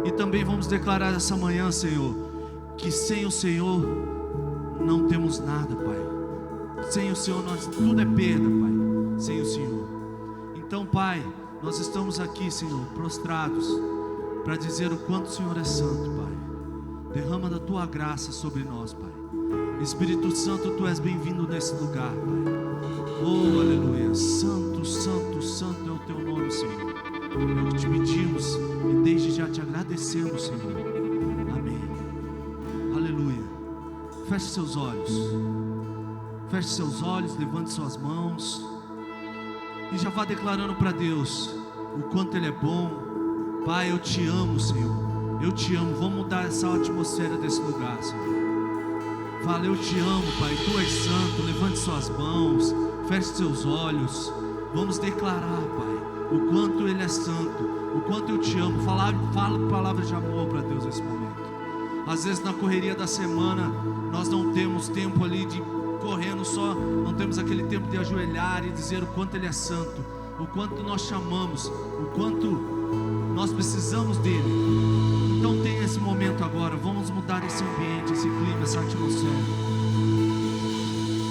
E também vamos declarar essa manhã, Senhor, que sem o Senhor não temos nada, Pai. Sem o Senhor tudo é perda, Pai. Sem o Senhor. Então, Pai, nós estamos aqui, Senhor, prostrados, para dizer o quanto o Senhor é santo, Pai. Derrama da Tua graça sobre nós, Pai. Espírito Santo, Tu és bem-vindo nesse lugar, Pai. Oh, aleluia. Santo, santo, santo é o Teu nome, Senhor. É o que te pedimos e desde já te agradecemos, Senhor. Amém. Aleluia. Feche seus olhos. Feche seus olhos, levante suas mãos e já vá declarando para Deus o quanto Ele é bom. Pai, eu te amo, Senhor. Eu te amo. Vamos mudar essa atmosfera desse lugar, Senhor. Fala, eu te amo, Pai. Tu és santo. Levante suas mãos. Feche seus olhos. Vamos declarar, Pai, o quanto Ele é santo, o quanto eu te amo. Fala palavras de amor para Deus nesse momento. Às vezes na correria da semana nós não temos tempo ali de correndo só, não temos aquele tempo de ajoelhar e dizer o quanto Ele é santo, o quanto nós chamamos, o quanto nós precisamos dEle. Então tem esse momento agora. Vamos mudar esse ambiente, esse clima, essa atmosfera.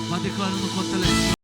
Vá declarando o quanto Ele é santo.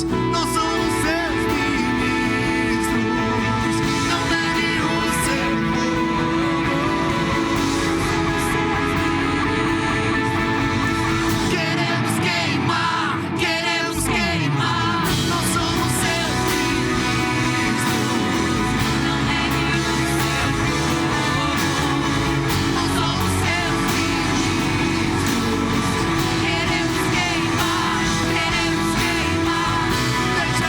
nós somos seus ministros. Não negue o seu povo. Queremos queimar, nós somos seus ministros. Não negue o seu povo. Nós somos seus ministros. Queremos queimar, deixa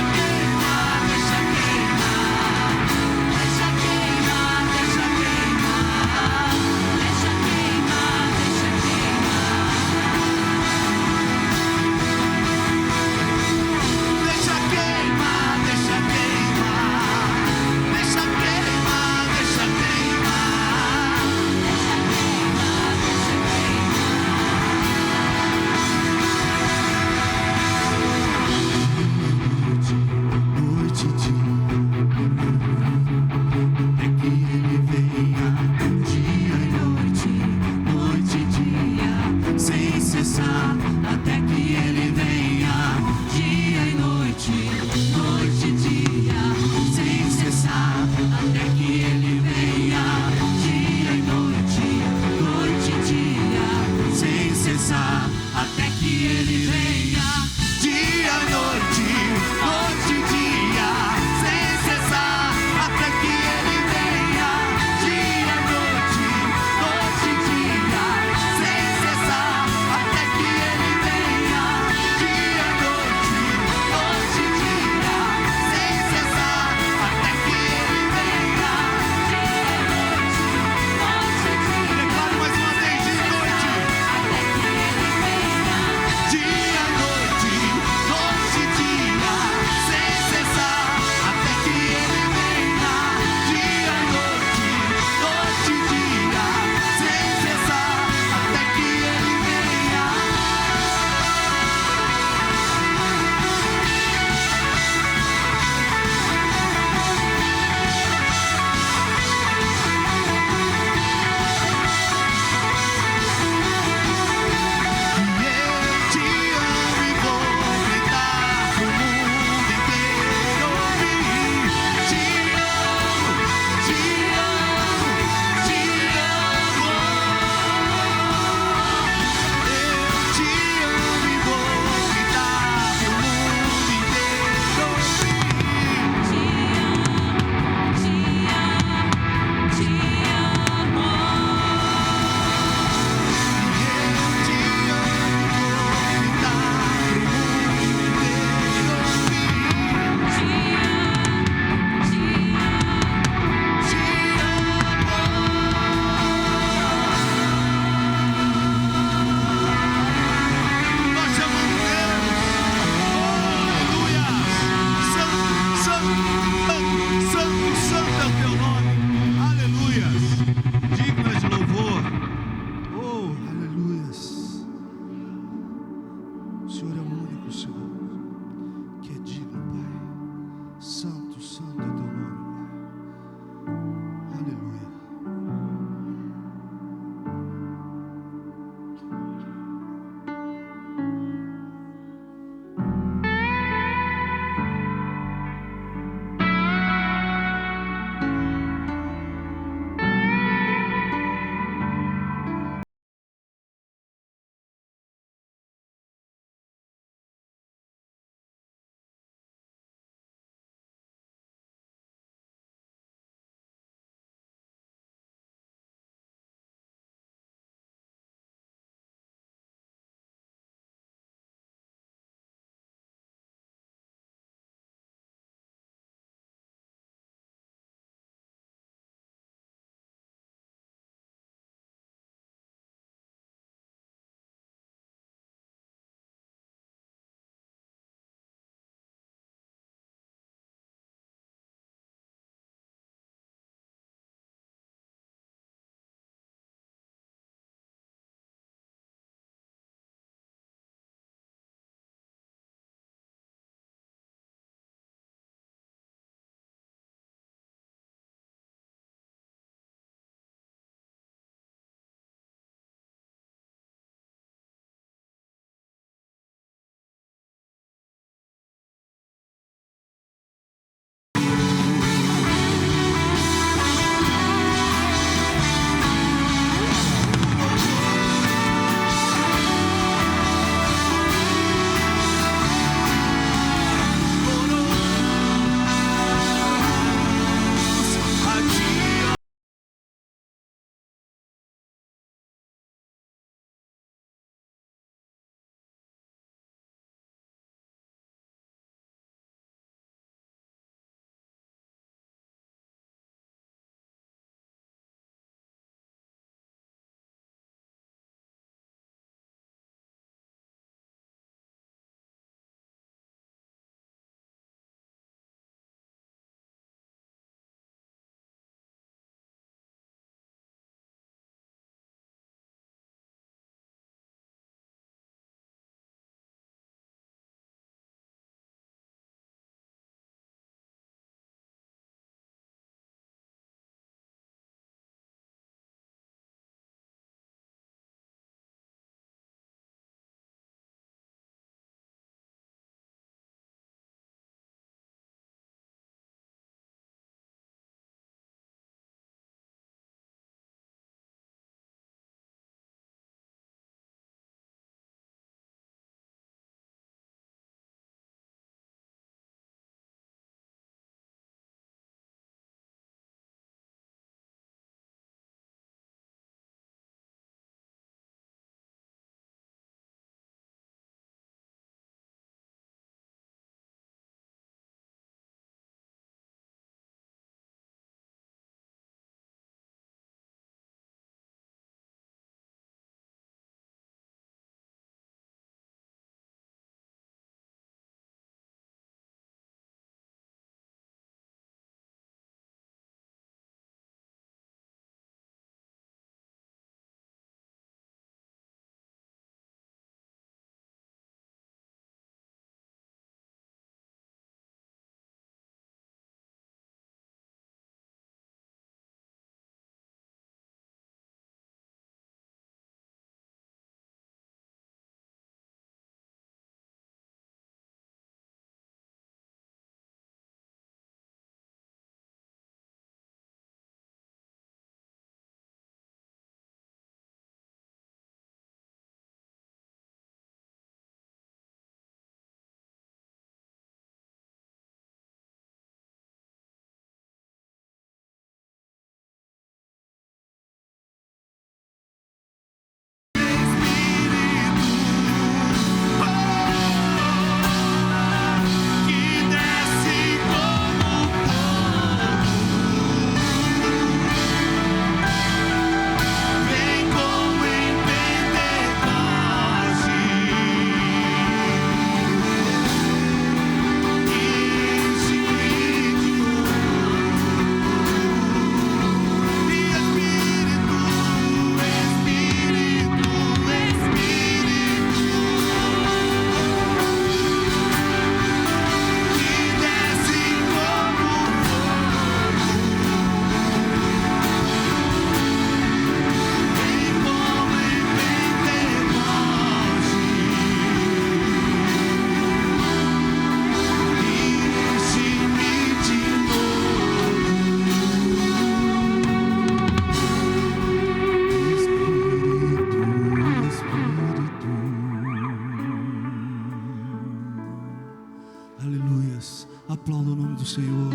Aleluias. Aplauda o nome do Senhor.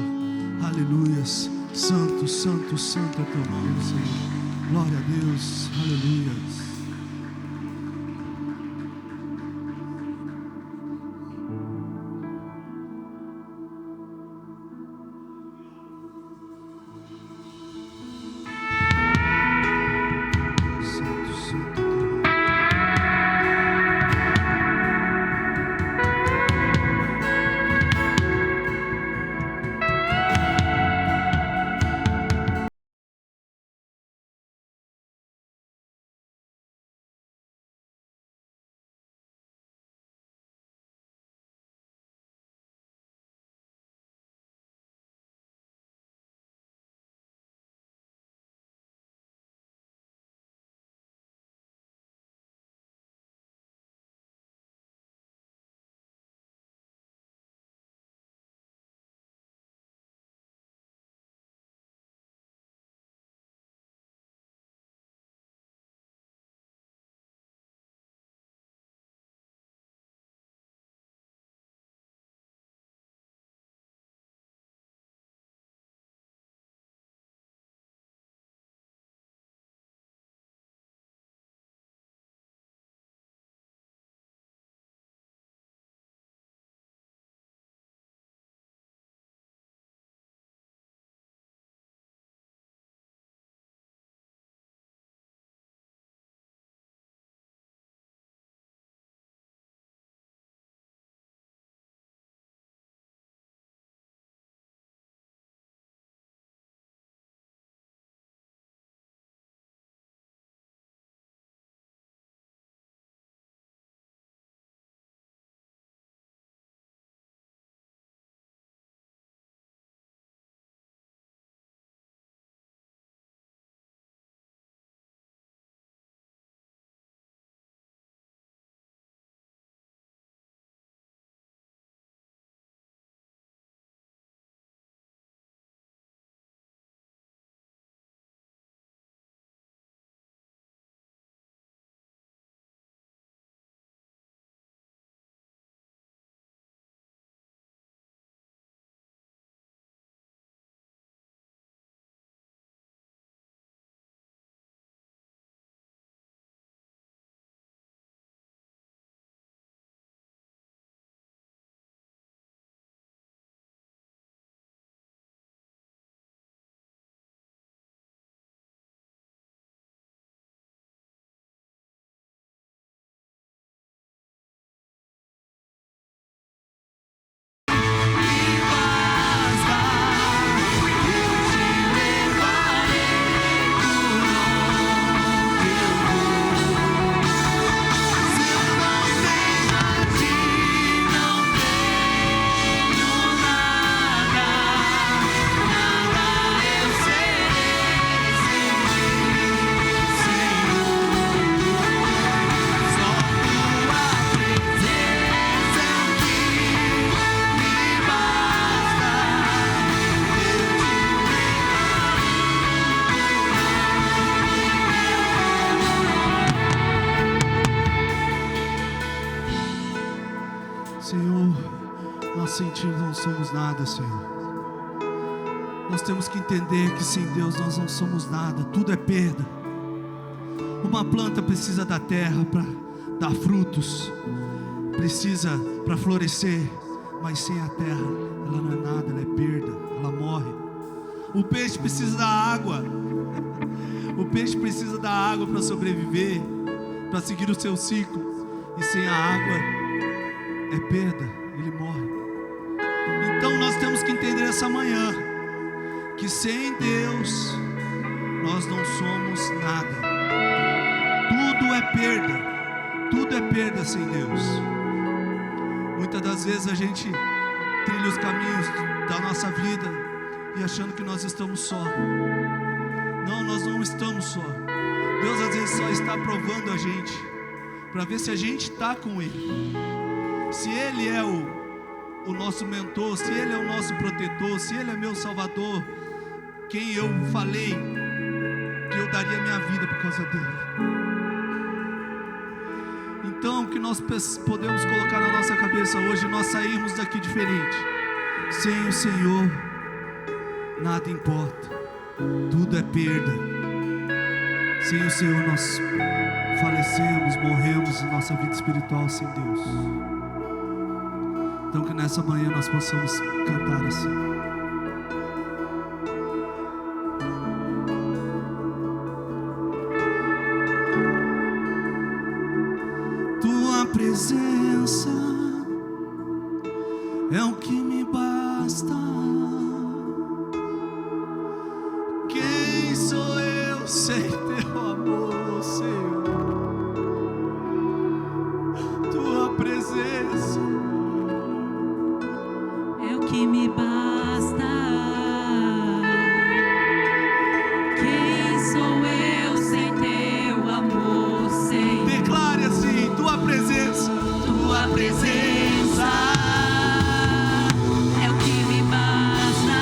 Aleluias. Santo, santo, santo é teu nome, Senhor. Glória a Deus. Aleluias. Sem Ti não somos nada, Senhor. Nós temos que entender que sem Deus nós não somos nada, tudo é perda. Uma planta precisa da terra para dar frutos, precisa para florescer, mas sem a terra ela não é nada, ela é perda, ela morre. O peixe precisa da água, o peixe precisa da água para sobreviver, para seguir o seu ciclo, e sem a água é perda, ele morre. Então nós temos que entender essa manhã que sem Deus nós não somos nada. Tudo é perda sem Deus. Muitas das vezes a gente trilha os caminhos da nossa vida e achando que nós estamos só. Não, nós não estamos só. Deus às vezes só está provando a gente para ver se a gente está com Ele, se Ele é o nosso mentor, se Ele é o nosso protetor, se Ele é meu salvador, quem eu falei que eu daria minha vida por causa dele. Então que nós podemos colocar na nossa cabeça hoje, nós sairmos daqui diferente. Sem o Senhor, nada importa, tudo é perda. Sem o Senhor nós falecemos, morremos em nossa vida espiritual sem Deus. Então que nessa manhã nós possamos cantar assim. Tua presença é o que me basta. Quem sou eu sem teu amor, Senhor? Tua presença é o que me basta. Quem sou eu sem teu amor, Senhor? Declare assim: tua presença, tua presença é o que me basta.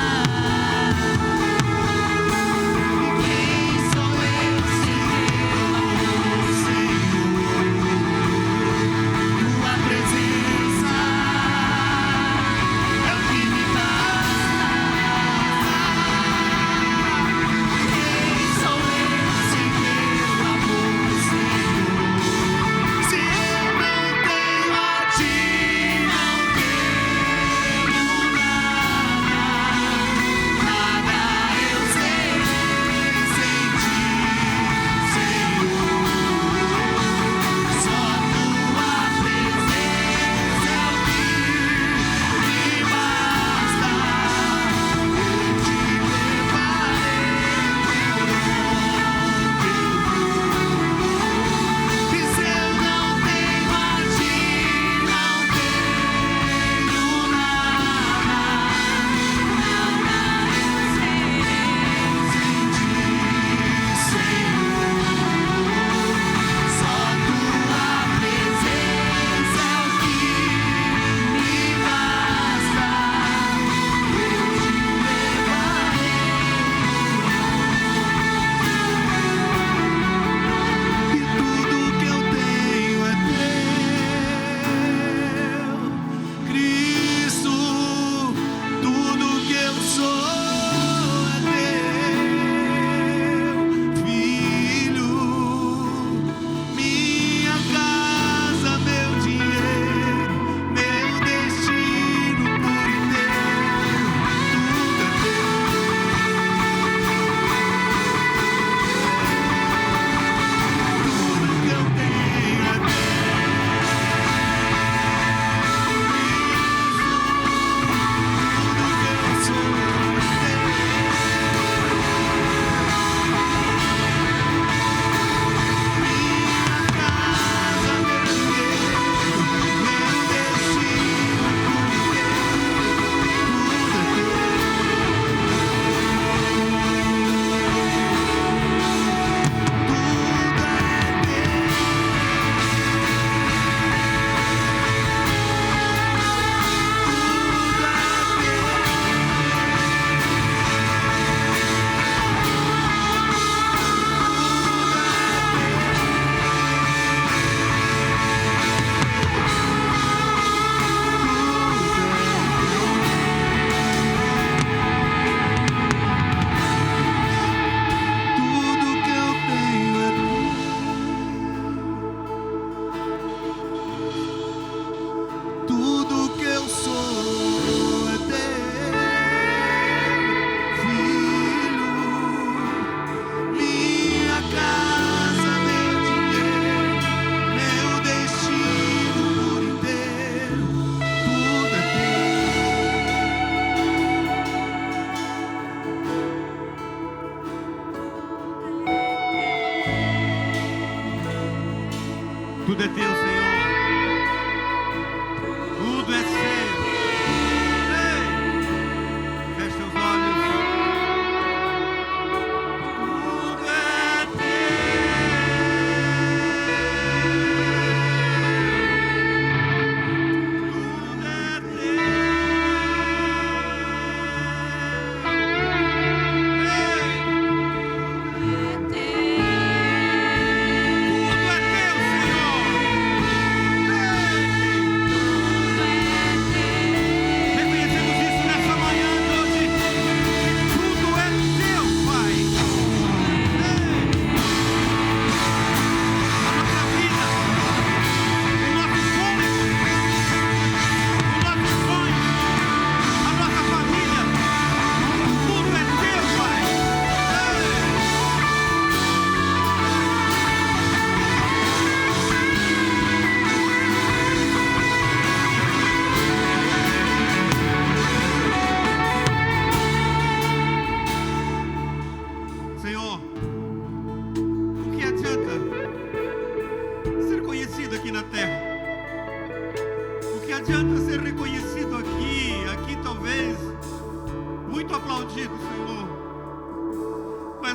Quem sou eu sem teu amor, Senhor? Tua presença é o que me basta.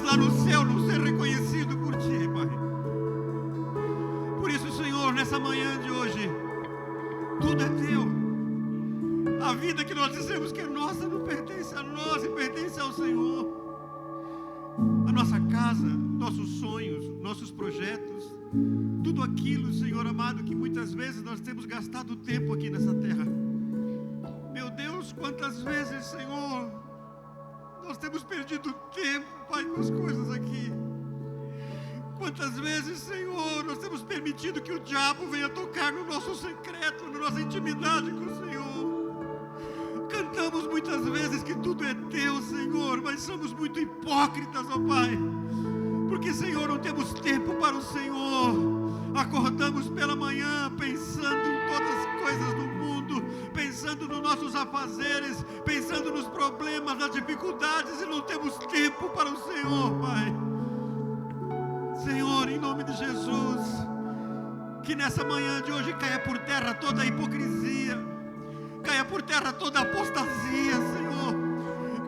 lá no céu não ser reconhecido por Ti, Pai. Por isso, Senhor, nessa manhã de hoje, tudo é Teu. A vida que nós dizemos que é nossa não pertence a nós e pertence ao Senhor. A nossa casa, nossos sonhos, nossos projetos, tudo aquilo, Senhor amado, que muitas vezes nós temos gastado tempo aqui nessa terra. Meu Deus, quantas vezes, Senhor, nós temos perdido tempo, Pai, com as coisas aqui. Quantas vezes, Senhor, nós temos permitido que o diabo venha tocar no nosso secreto, na nossa intimidade com o Senhor. Cantamos muitas vezes que tudo é Teu, Senhor, mas somos muito hipócritas, ó Pai. Porque, Senhor, não temos tempo para o Senhor. Acordamos pela manhã pensando em todas as coisas do mundo, pensando nos nossos afazeres, pensando nos problemas, nas dificuldades, e não temos tempo para o Senhor, Pai. Senhor, em nome de Jesus, que nessa manhã de hoje caia por terra toda a hipocrisia, caia por terra toda a apostasia, Senhor.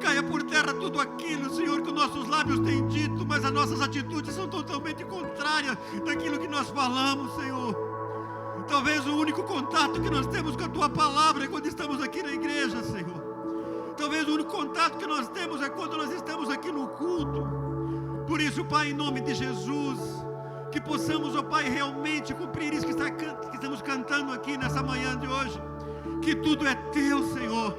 Caia por terra tudo aquilo, Senhor, que os nossos lábios têm dito, mas as nossas atitudes são totalmente contrárias daquilo que nós falamos, Senhor. Talvez o único contato que nós temos com a Tua palavra é quando estamos aqui na igreja, Senhor. Talvez o único contato que nós temos é quando nós estamos aqui no culto. Por isso, Pai, em nome de Jesus, que possamos, ó Pai, realmente cumprir isso que estamos cantando aqui nessa manhã de hoje. Que tudo é Teu, Senhor.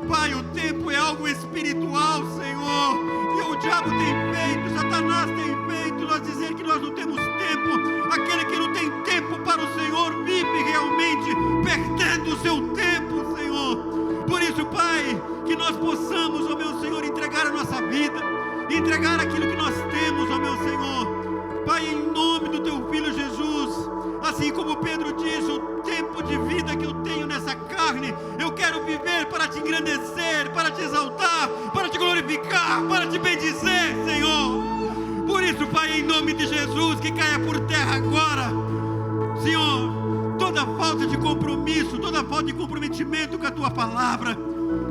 Pai, o tempo é algo espiritual, Senhor, e o diabo tem feito, Satanás tem feito nós dizer que nós não temos tempo. Aquele que não tem tempo para o Senhor vive realmente perdendo o seu tempo, Senhor. Por isso, Pai, que nós possamos, ó meu Senhor, entregar a nossa vida, entregar aquilo que nós temos, ó meu Senhor. Pai, em nome do Teu Filho Jesus, assim como Pedro disse, o tempo de vida que eu tenho nessa carne, eu quero viver para Te engrandecer, para Te exaltar, para Te glorificar, para Te bendizer, Senhor. Por isso, Pai, em nome de Jesus, que caia por terra agora, Senhor, toda falta de compromisso, toda falta de comprometimento com a Tua palavra,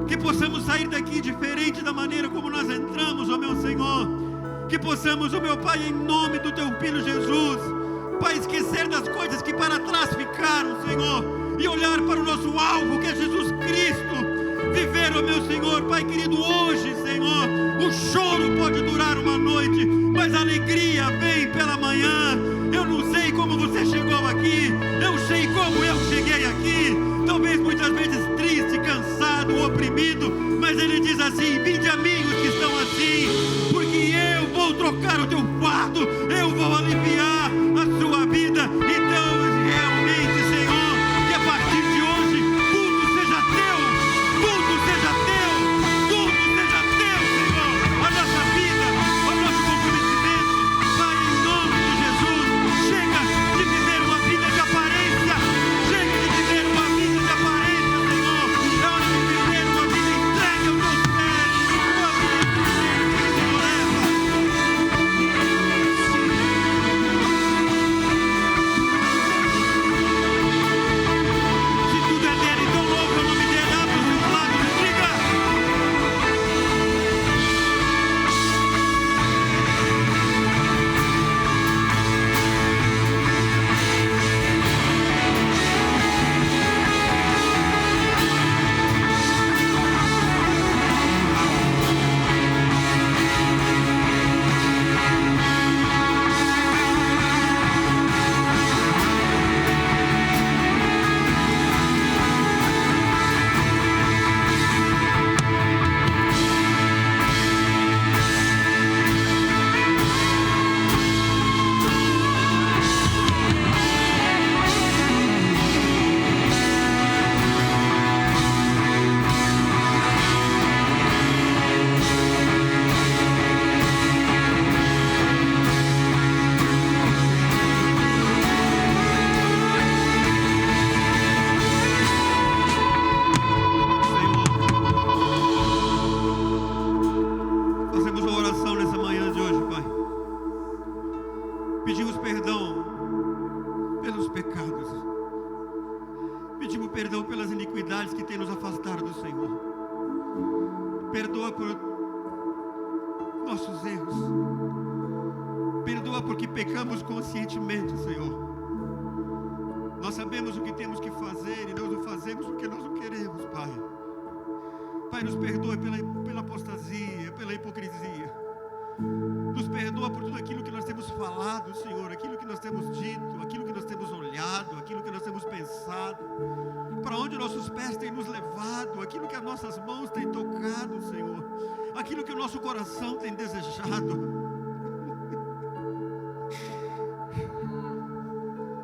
que possamos sair daqui diferente da maneira como nós entramos, ó meu Senhor. Que possamos, ó meu Pai, em nome do Teu Filho Jesus, Pai, esquecer das coisas que para trás ficaram, Senhor, e olhar para o nosso alvo, que é Jesus Cristo. Viver, ó meu Senhor, Pai querido, hoje, Senhor, o choro pode durar uma noite, mas a alegria vem pela manhã. Eu não sei como você chegou aqui, eu sei como eu cheguei aqui, talvez muitas vezes triste, cansado, oprimido, mas Ele diz assim: vinde a mim os que estão assim, porque eu vou trocar o teu fardo, eu vou aliviar a sua vida. Então, realmente, Senhor, que a partir de hoje tudo seja Teu, tudo seja Teu, tudo seja Teu, Senhor. A nossa vida, o nosso comprometimento, Pai, em nome de Jesus. Chega de viver uma vida de aparência, chega de viver uma vida de aparência, Senhor. É hora de viver uma vida entregue aos Teus pés, uma vida entregue que o Senhor leva. Se tudo é dele, então louva o nome dele. Abre os seus lábios e diga: fazemos uma oração nessa manhã de hoje, Pai. Pedimos perdão pelos pecados. Pedimos perdão pelas iniquidades que têm nos afastado do Senhor. Perdoa por nossos erros. pecamos conscientemente, Senhor. Nós sabemos o que temos que fazer e nós não fazemos porque nós não queremos, Pai. Pai, nos perdoe pela apostasia, pela hipocrisia. Nos perdoa por tudo aquilo que nós temos falado, Senhor, aquilo que nós temos dito, aquilo que nós temos olhado, aquilo que nós temos pensado, para onde nossos pés têm nos levado, aquilo que as nossas mãos têm tocado, Senhor, aquilo que o nosso coração tem desejado.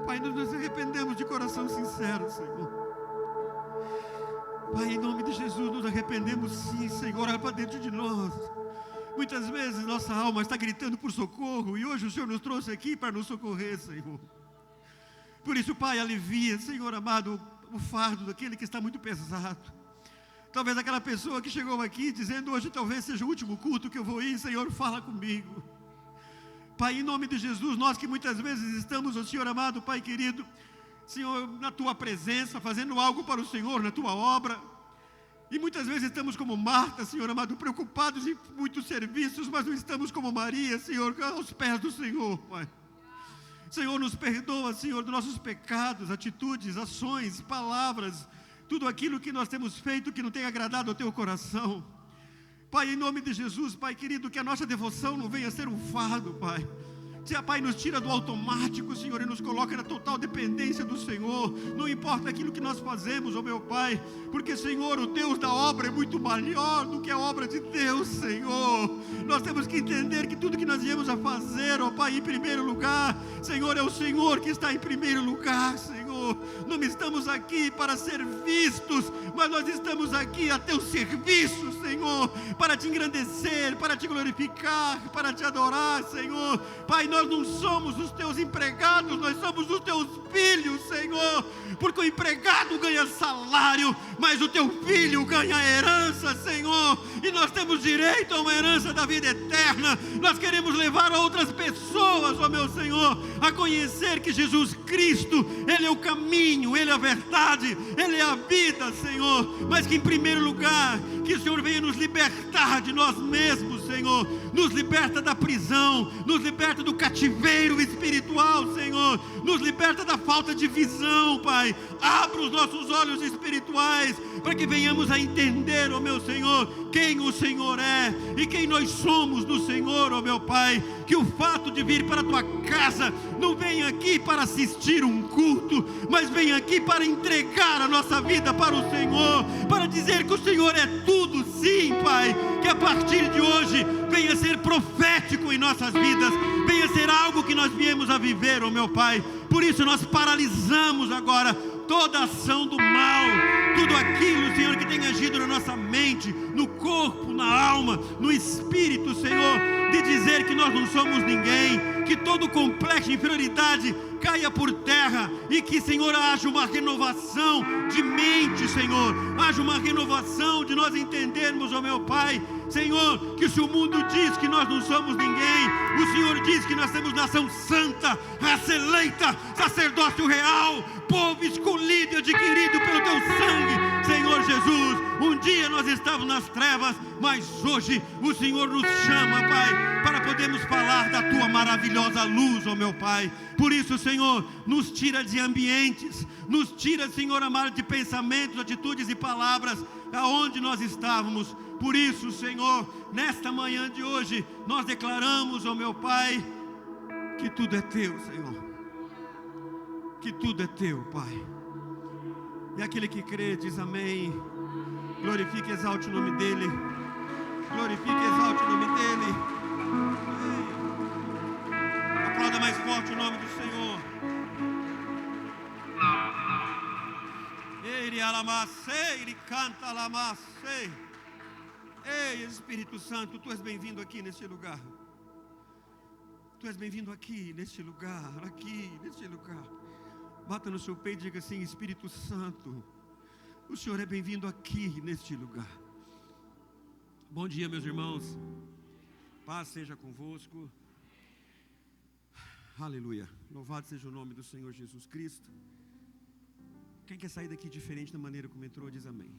Pai, nós nos arrependemos de coração sincero, Senhor. Pai, em nome de Jesus, nos arrependemos sim, Senhor, olha para dentro de nós. Muitas vezes nossa alma está gritando por socorro, e hoje o Senhor nos trouxe aqui para nos socorrer, Senhor. Por isso, Pai, alivia, Senhor amado, o fardo daquele que está muito pesado. Talvez aquela pessoa que chegou aqui dizendo: hoje talvez seja o último culto que eu vou ir, Senhor, fala comigo. Pai, em nome de Jesus, nós que muitas vezes estamos, ó Senhor amado, Pai querido, Senhor, na Tua presença, fazendo algo para o Senhor, na Tua obra, e muitas vezes estamos como Marta, Senhor amado, preocupados em muitos serviços, mas não estamos como Maria, Senhor, aos pés do Senhor, Pai. Senhor, nos perdoa, Senhor, dos nossos pecados, atitudes, ações, palavras, tudo aquilo que nós temos feito que não tem agradado ao Teu coração. Pai, em nome de Jesus, Pai querido, que a nossa devoção não venha a ser um fardo, Pai. Pai, nos tira do automático, Senhor, e nos coloca na total dependência do Senhor. Não importa aquilo que nós fazemos, ó meu Pai, porque, Senhor, o Deus da obra é muito maior do que a obra de Deus, Senhor. Nós temos que entender que tudo que nós viemos a fazer, ó Pai, em primeiro lugar, Senhor, é o Senhor que está em primeiro lugar, Senhor. Não estamos aqui para ser vistos, mas nós estamos aqui a Teu serviço, Senhor, para Te engrandecer, para Te glorificar, para Te adorar, Senhor. Pai, nós não somos os Teus empregados, nós somos os Teus filhos, Senhor, porque o empregado ganha salário, mas o Teu filho ganha herança, Senhor, e nós temos direito a uma herança da vida eterna. Nós queremos levar outras pessoas, ó meu Senhor, a conhecer que Jesus Cristo, Ele é o caminho, Ele é a verdade, Ele é a vida, Senhor, mas que em primeiro lugar, que o Senhor venha nos libertar de nós mesmos, Senhor, nos liberta da prisão, nos liberta do cativeiro espiritual, Senhor, nos liberta da falta de visão, Pai. Abra os nossos olhos espirituais para que venhamos a entender, ó meu Senhor, quem o Senhor é e quem nós somos no Senhor, ó meu Pai. Que o fato de vir para a Tua casa não venha aqui para assistir um culto, mas venha aqui para entregar a nossa vida para o Senhor, para dizer que o Senhor é tudo, sim, Pai. Que a partir de hoje venha ser profético em nossas vidas, venha ser algo que nós viemos a viver, ó meu Pai. Por isso nós paralisamos agora toda a ação do mal, tudo aquilo, Senhor, que tem agido na nossa mente, no corpo, na alma, no espírito, Senhor, de dizer que nós não somos ninguém, que todo complexo de inferioridade caia por terra e que, Senhor, haja uma renovação de mente, Senhor, haja uma renovação de nós entendermos, ó meu Pai, Senhor, que se o mundo diz que nós não somos ninguém, o Senhor diz que nós temos nação santa, raça eleita, sacerdócio real, povo escolhido e adquirido pelo Teu sangue, Senhor Jesus. Um dia nós estávamos nas trevas, mas hoje o Senhor nos chama, Pai, para podermos falar da Tua maravilhosa luz, ó meu Pai. Por isso, Senhor, nos tira de ambientes, nos tira, Senhor amado, de pensamentos, atitudes e palavras aonde nós estávamos. Por isso, Senhor, nesta manhã de hoje, nós declaramos, ó meu Pai, que tudo é Teu, Senhor, que tudo é Teu, Pai. E aquele que crê diz amém. Glorifique e exalte o nome dEle. Glorifique e exalte o nome dEle. Aplauda mais forte o nome do Senhor. Ele alamacei, ele canta alamacei. Ei, Espírito Santo, Tu és bem-vindo aqui neste lugar. Tu és bem-vindo aqui neste lugar, aqui neste lugar. Bata no seu peito e diga assim: Espírito Santo, o Senhor é bem-vindo aqui neste lugar. Bom dia, meus irmãos. Paz seja convosco. Aleluia. Louvado seja o nome do Senhor Jesus Cristo. Quem quer sair daqui diferente da maneira como entrou, diz amém.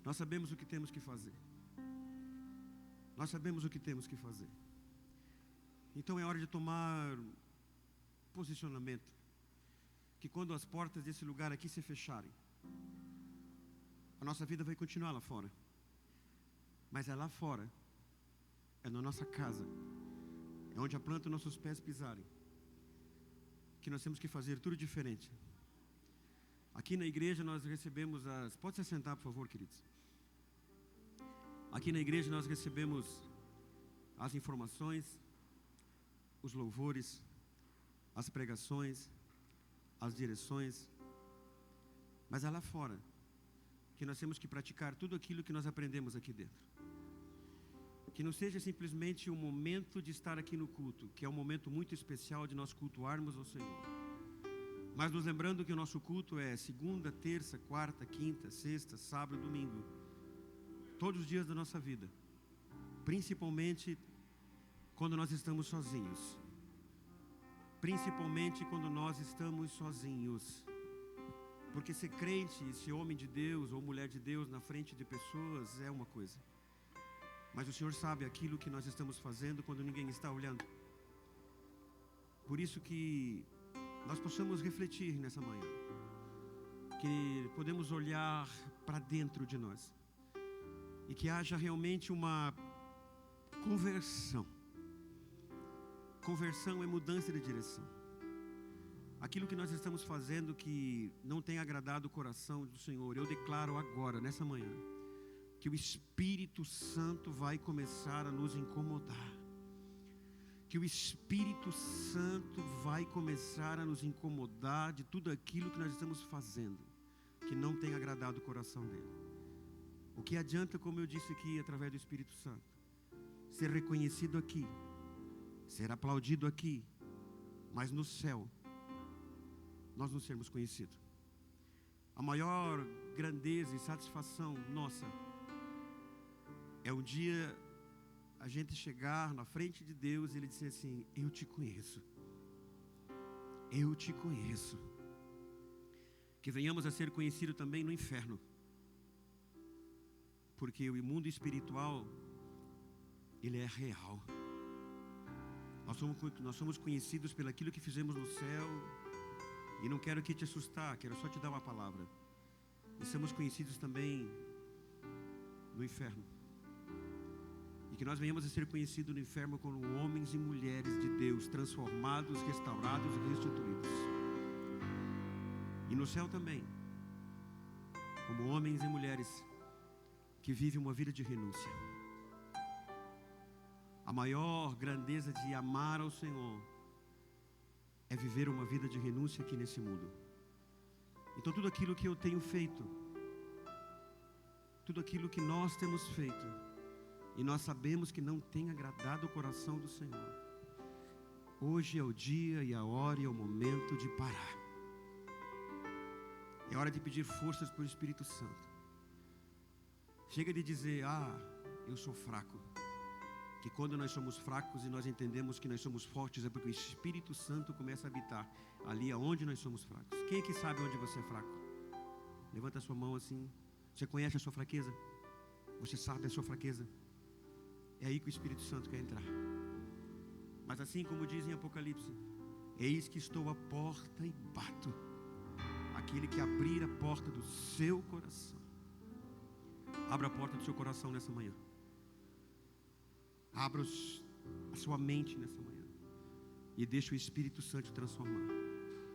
Nós sabemos o que temos que fazer. Nós sabemos o que temos que fazer. Então é hora de tomar posicionamento. Que quando as portas desse lugar aqui se fecharem, a nossa vida vai continuar lá fora. Mas é lá fora, é na nossa casa, é onde a planta dos nossos pés pisarem, que nós temos que fazer tudo diferente. Aqui na igreja nós recebemos as... Pode se sentar, por favor, queridos. Aqui na igreja nós recebemos as informações, os louvores, as pregações, as direções. Mas é lá fora que nós temos que praticar tudo aquilo que nós aprendemos aqui dentro. Que não seja simplesmente um momento de estar aqui no culto, que é um momento muito especial de nós cultuarmos ao Senhor. Mas nos lembrando que o nosso culto é segunda, terça, quarta, quinta, sexta, sábado, domingo. Todos os dias da nossa vida. Principalmente quando nós estamos sozinhos. Principalmente quando nós estamos sozinhos. Porque ser crente, ser homem de Deus ou mulher de Deus na frente de pessoas é uma coisa. Mas o Senhor sabe aquilo que nós estamos fazendo quando ninguém está olhando. Por isso que nós possamos refletir nessa manhã. Que podemos olhar para dentro de nós. E que haja realmente uma conversão. Conversão é mudança de direção. Aquilo que nós estamos fazendo que não tem agradado o coração do Senhor, eu declaro agora, nessa manhã, que o Espírito Santo vai começar a nos incomodar. Que o Espírito Santo vai começar a nos incomodar de tudo aquilo que nós estamos fazendo, que não tem agradado o coração dele. O que adianta, como eu disse aqui, através do Espírito Santo, ser reconhecido aqui, ser aplaudido aqui, mas no céu, nós não sermos conhecidos. A maior grandeza e satisfação nossa é um dia a gente chegar na frente de Deus e Ele dizer assim: eu te conheço. Eu te conheço. Que venhamos a ser conhecidos também no inferno. Porque o mundo espiritual, ele é real. Nós somos conhecidos pelo aquilo que fizemos no céu. E não quero aqui te assustar, quero só te dar uma palavra. E somos conhecidos também no inferno. E que nós venhamos a ser conhecidos no inferno como homens e mulheres de Deus, transformados, restaurados e restituídos. E no céu também, como homens e mulheres que vivem uma vida de renúncia. A maior grandeza de amar ao Senhor é viver uma vida de renúncia aqui nesse mundo. Então tudo aquilo que eu tenho feito, tudo aquilo que nós temos feito, e nós sabemos que não tem agradado o coração do Senhor, hoje é o dia e a hora e é o momento de parar. É hora de pedir forças para o Espírito Santo. Chega de dizer: eu sou fraco. Que quando nós somos fracos e nós entendemos que nós somos fortes, é porque o Espírito Santo começa a habitar ali aonde nós somos fracos. Quem é que sabe onde você é fraco? Levanta a sua mão assim. Você conhece a sua fraqueza? Você sabe a sua fraqueza? É aí que o Espírito Santo quer entrar. Mas assim como diz em Apocalipse: eis que estou à porta e bato. Aquele que abrir a porta do seu coração, abra a porta do seu coração nessa manhã. Abra a sua mente nessa manhã e deixe o Espírito Santo te transformar.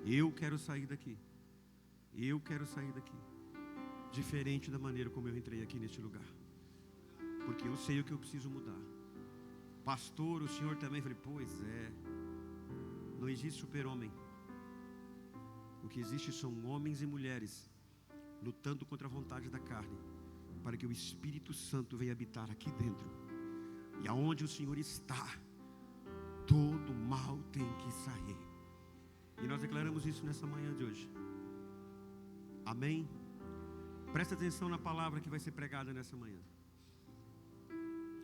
Eu quero sair daqui. Eu quero sair daqui diferente da maneira como eu entrei aqui neste lugar. Porque eu sei o que eu preciso mudar. Pastor, o senhor também? Eu falei: pois é. Não existe super-homem. O que existe são homens e mulheres lutando contra a vontade da carne, para que o Espírito Santo venha habitar aqui dentro. E aonde o Senhor está, todo mal tem que sair. E nós declaramos isso nessa manhã de hoje. Amém? Presta atenção na palavra que vai ser pregada nessa manhã.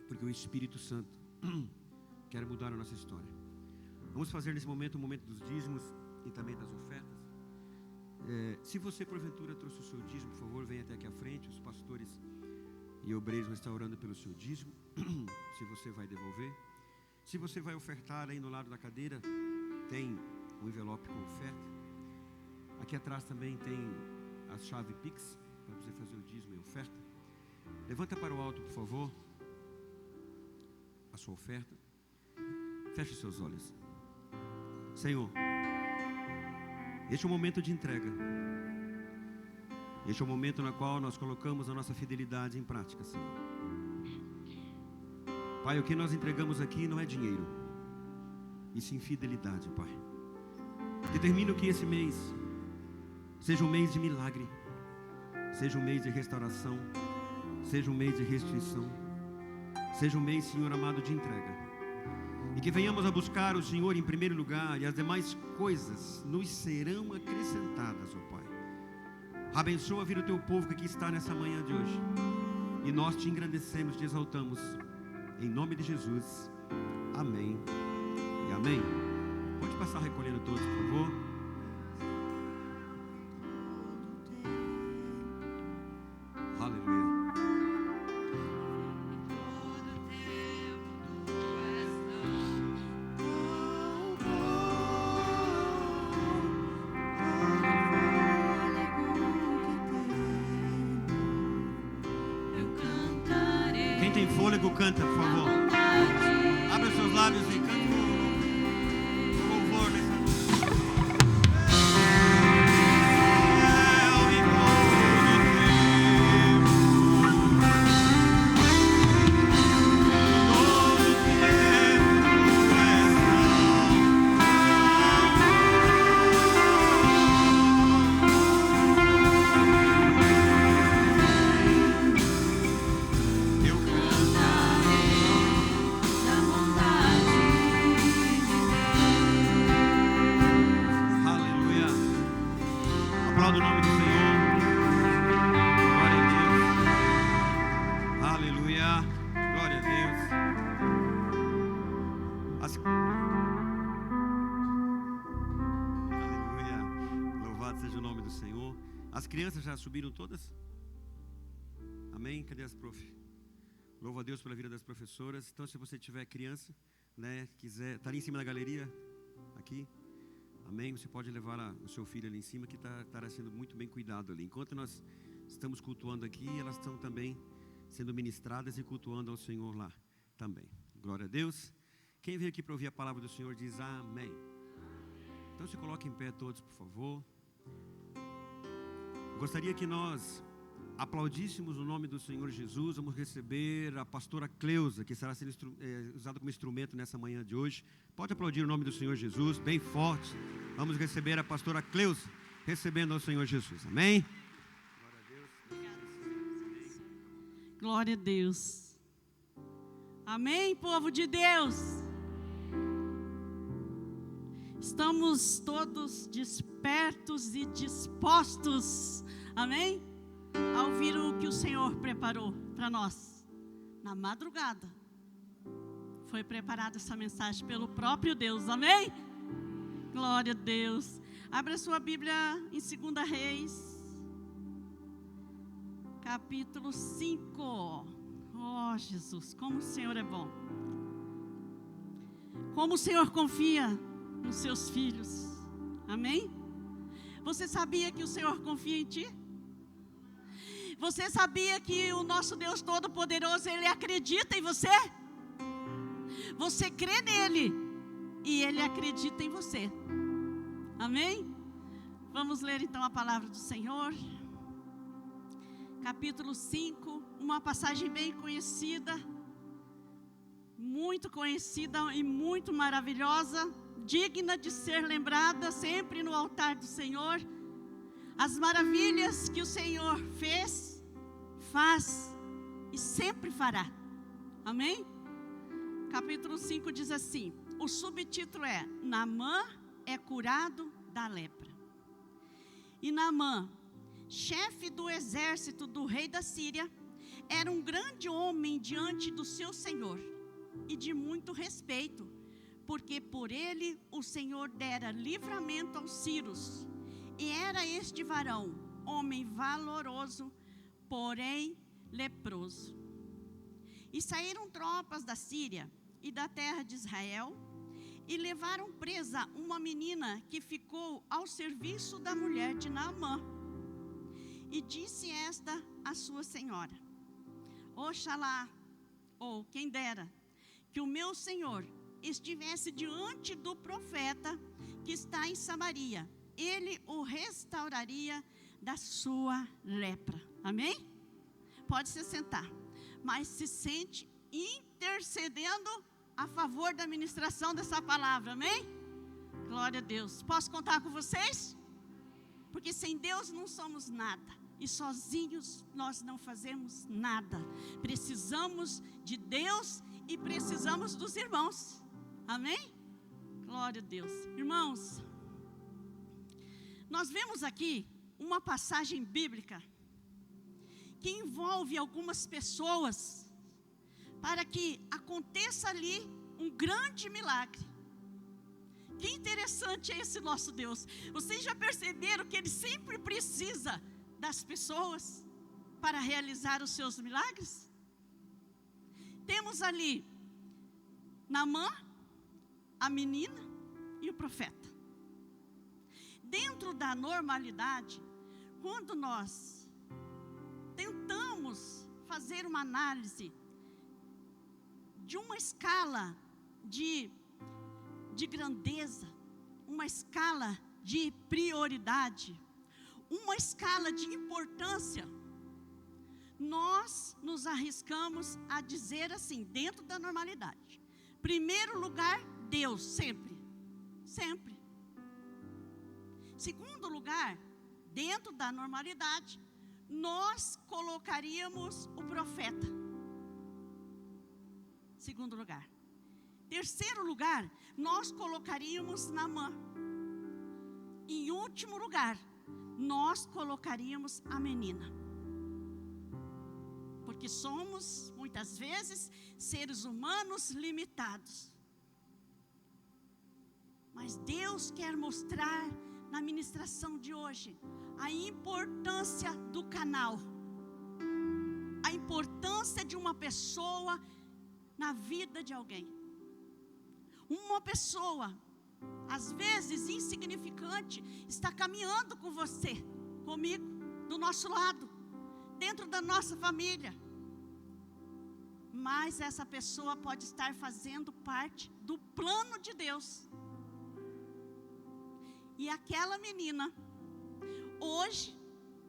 Porque o Espírito Santo quer mudar a nossa história. Vamos fazer nesse momento o momento dos dízimos e também das ofertas. Se você porventura trouxe o seu dízimo, por favor, venha até aqui à frente. Os pastores e obreiros vão estar orando pelo seu dízimo. Se você vai devolver. Se você vai ofertar, aí no lado da cadeira tem um envelope com oferta. Aqui atrás também tem a chave Pix, para você fazer o dízimo e oferta. Levanta para o alto, por favor, a sua oferta. Feche seus olhos. Senhor, este é o momento de entrega. Este é o momento no qual nós colocamos a nossa fidelidade em prática, Senhor. Pai, o que nós entregamos aqui não é dinheiro, e sim fidelidade, Pai. Determino que esse mês seja um mês de milagre, seja um mês de restauração, seja um mês de restituição, seja um mês, Senhor amado, de entrega. E que venhamos a buscar o Senhor em primeiro lugar, e as demais coisas nos serão acrescentadas, ó Pai. Abençoa a vida do teu povo que aqui está nessa manhã de hoje. E nós te engrandecemos, te exaltamos. Em nome de Jesus. Amém e amém. Pode passar recolhendo todos, por favor. Aleluia. Quem tem fôlego, canta, por favor. Abra seus lábios e cante o louvor nessa noite. Aplauda o nome do Senhor. Glória a Deus. Aleluia. Glória a Deus. Aleluia. Louvado seja o nome do Senhor. As crianças já subiram todas? Amém? Cadê as prof? Louvo a Deus pela vida das professoras. Então, se você tiver criança, né, quiser, tá ali em cima da galeria, aqui. Amém? Você pode levar o seu filho ali em cima, que estará sendo muito bem cuidado ali. Enquanto nós estamos cultuando aqui, elas estão também sendo ministradas e cultuando ao Senhor lá também. Glória a Deus. Quem veio aqui para ouvir a palavra do Senhor diz amém. Então se coloque em pé todos, por favor. Gostaria que nós aplaudíssemos o nome do Senhor Jesus. Vamos receber a pastora Cleusa, que será sendo usada como instrumento nessa manhã de hoje. Pode aplaudir o nome do Senhor Jesus, bem forte. Vamos receber a pastora Cleusa, recebendo ao Senhor Jesus. Amém? Glória a Deus. Amém, povo de Deus. Estamos todos despertos e dispostos, amém? A ouvir o que o Senhor preparou para nós. Na madrugada foi preparada essa mensagem pelo próprio Deus, amém? Glória a Deus. Abra sua Bíblia em 2 Reis, capítulo 5. Oh Jesus, como o Senhor é bom. Como o Senhor confia nos seus filhos, amém? Você sabia que o Senhor confia em ti? Você sabia que o nosso Deus Todo-Poderoso, Ele acredita em você? Você crê nele e Ele acredita em você. Amém? Vamos ler então a palavra do Senhor. Capítulo 5, uma passagem bem conhecida, muito conhecida e muito maravilhosa, digna de ser lembrada sempre no altar do Senhor. As maravilhas que o Senhor fez, faz e sempre fará. Amém? Capítulo 5 diz assim, o subtítulo é: Naamã é curado da lepra. E Naamã, chefe do exército do rei da Síria, era um grande homem diante do seu senhor e de muito respeito, porque por ele o Senhor dera livramento aos sírios. E era este varão, homem valoroso, porém leproso. E saíram tropas da Síria e da terra de Israel, e levaram presa uma menina que ficou ao serviço da mulher de Naamã. E disse esta à sua senhora: Oxalá, ou quem dera, que o meu senhor estivesse diante do profeta que está em Samaria, ele o restauraria da sua lepra. Amém? Pode se sentar. Mas se sente intercedendo a favor da ministração dessa palavra. Amém? Glória a Deus. Posso contar com vocês? Porque sem Deus não somos nada. E sozinhos nós não fazemos nada. Precisamos de Deus e precisamos dos irmãos. Amém? Glória a Deus. Irmãos, nós vemos aqui uma passagem bíblica que envolve algumas pessoas para que aconteça ali um grande milagre. Que interessante é esse nosso Deus. Vocês já perceberam que Ele sempre precisa das pessoas para realizar os seus milagres? Temos ali Naamã, a menina e o profeta. Dentro da normalidade, quando nós tentamos fazer uma análise de uma escala de grandeza, uma escala de prioridade, uma escala de importância, nós nos arriscamos a dizer assim, dentro da normalidade: primeiro lugar, Deus, sempre, sempre. Segundo lugar, dentro da normalidade, nós colocaríamos o profeta. Segundo lugar. Terceiro lugar, nós colocaríamos Naamã. Em último lugar, nós colocaríamos a menina. Porque somos, muitas vezes, seres humanos limitados. Mas Deus quer mostrar na ministração de hoje a importância do canal, a importância de uma pessoa na vida de alguém. Uma pessoa, às vezes insignificante, está caminhando com você, comigo, do nosso lado, dentro da nossa família. Mas essa pessoa pode estar fazendo parte do plano de Deus. E aquela menina, hoje,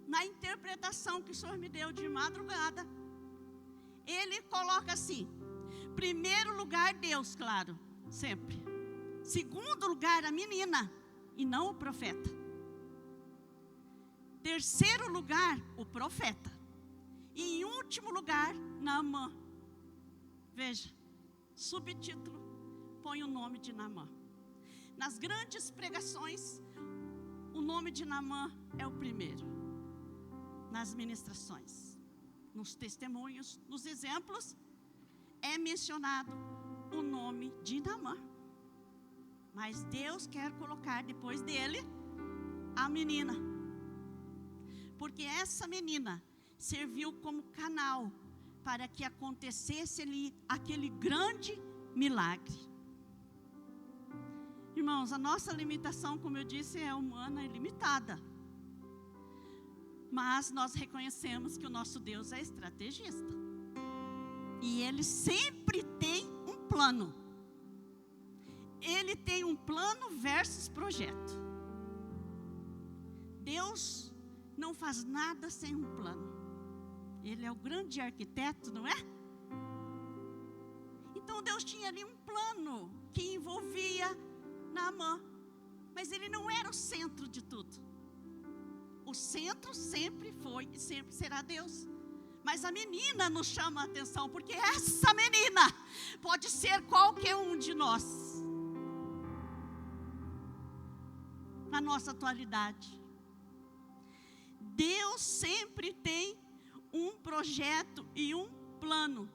na interpretação que o Senhor me deu de madrugada, Ele coloca assim: primeiro lugar, Deus, claro, sempre. Segundo lugar, a menina, e não o profeta. Terceiro lugar, o profeta. E em último lugar, Naamã. Veja, subtítulo, põe o nome de Naamã. Nas grandes pregações, o nome de Naamã é o primeiro. Nas ministrações, nos testemunhos, nos exemplos, é mencionado o nome de Naamã. Mas Deus quer colocar depois dele a menina. Porque essa menina serviu como canal para que acontecesse ali aquele grande milagre. Irmãos, a nossa limitação, como eu disse, é humana e limitada. Mas nós reconhecemos que o nosso Deus é estrategista. E Ele sempre tem um plano. Ele tem um plano versus projeto. Deus não faz nada sem um plano. Ele é o grande arquiteto, não é? Então Deus tinha ali um plano que envolvia Naamã. Mas ele não era o centro de tudo. O centro sempre foi e sempre será Deus. Mas a menina nos chama a atenção, porque essa menina pode ser qualquer um de nós. Na nossa atualidade. Deus sempre tem um projeto e um plano.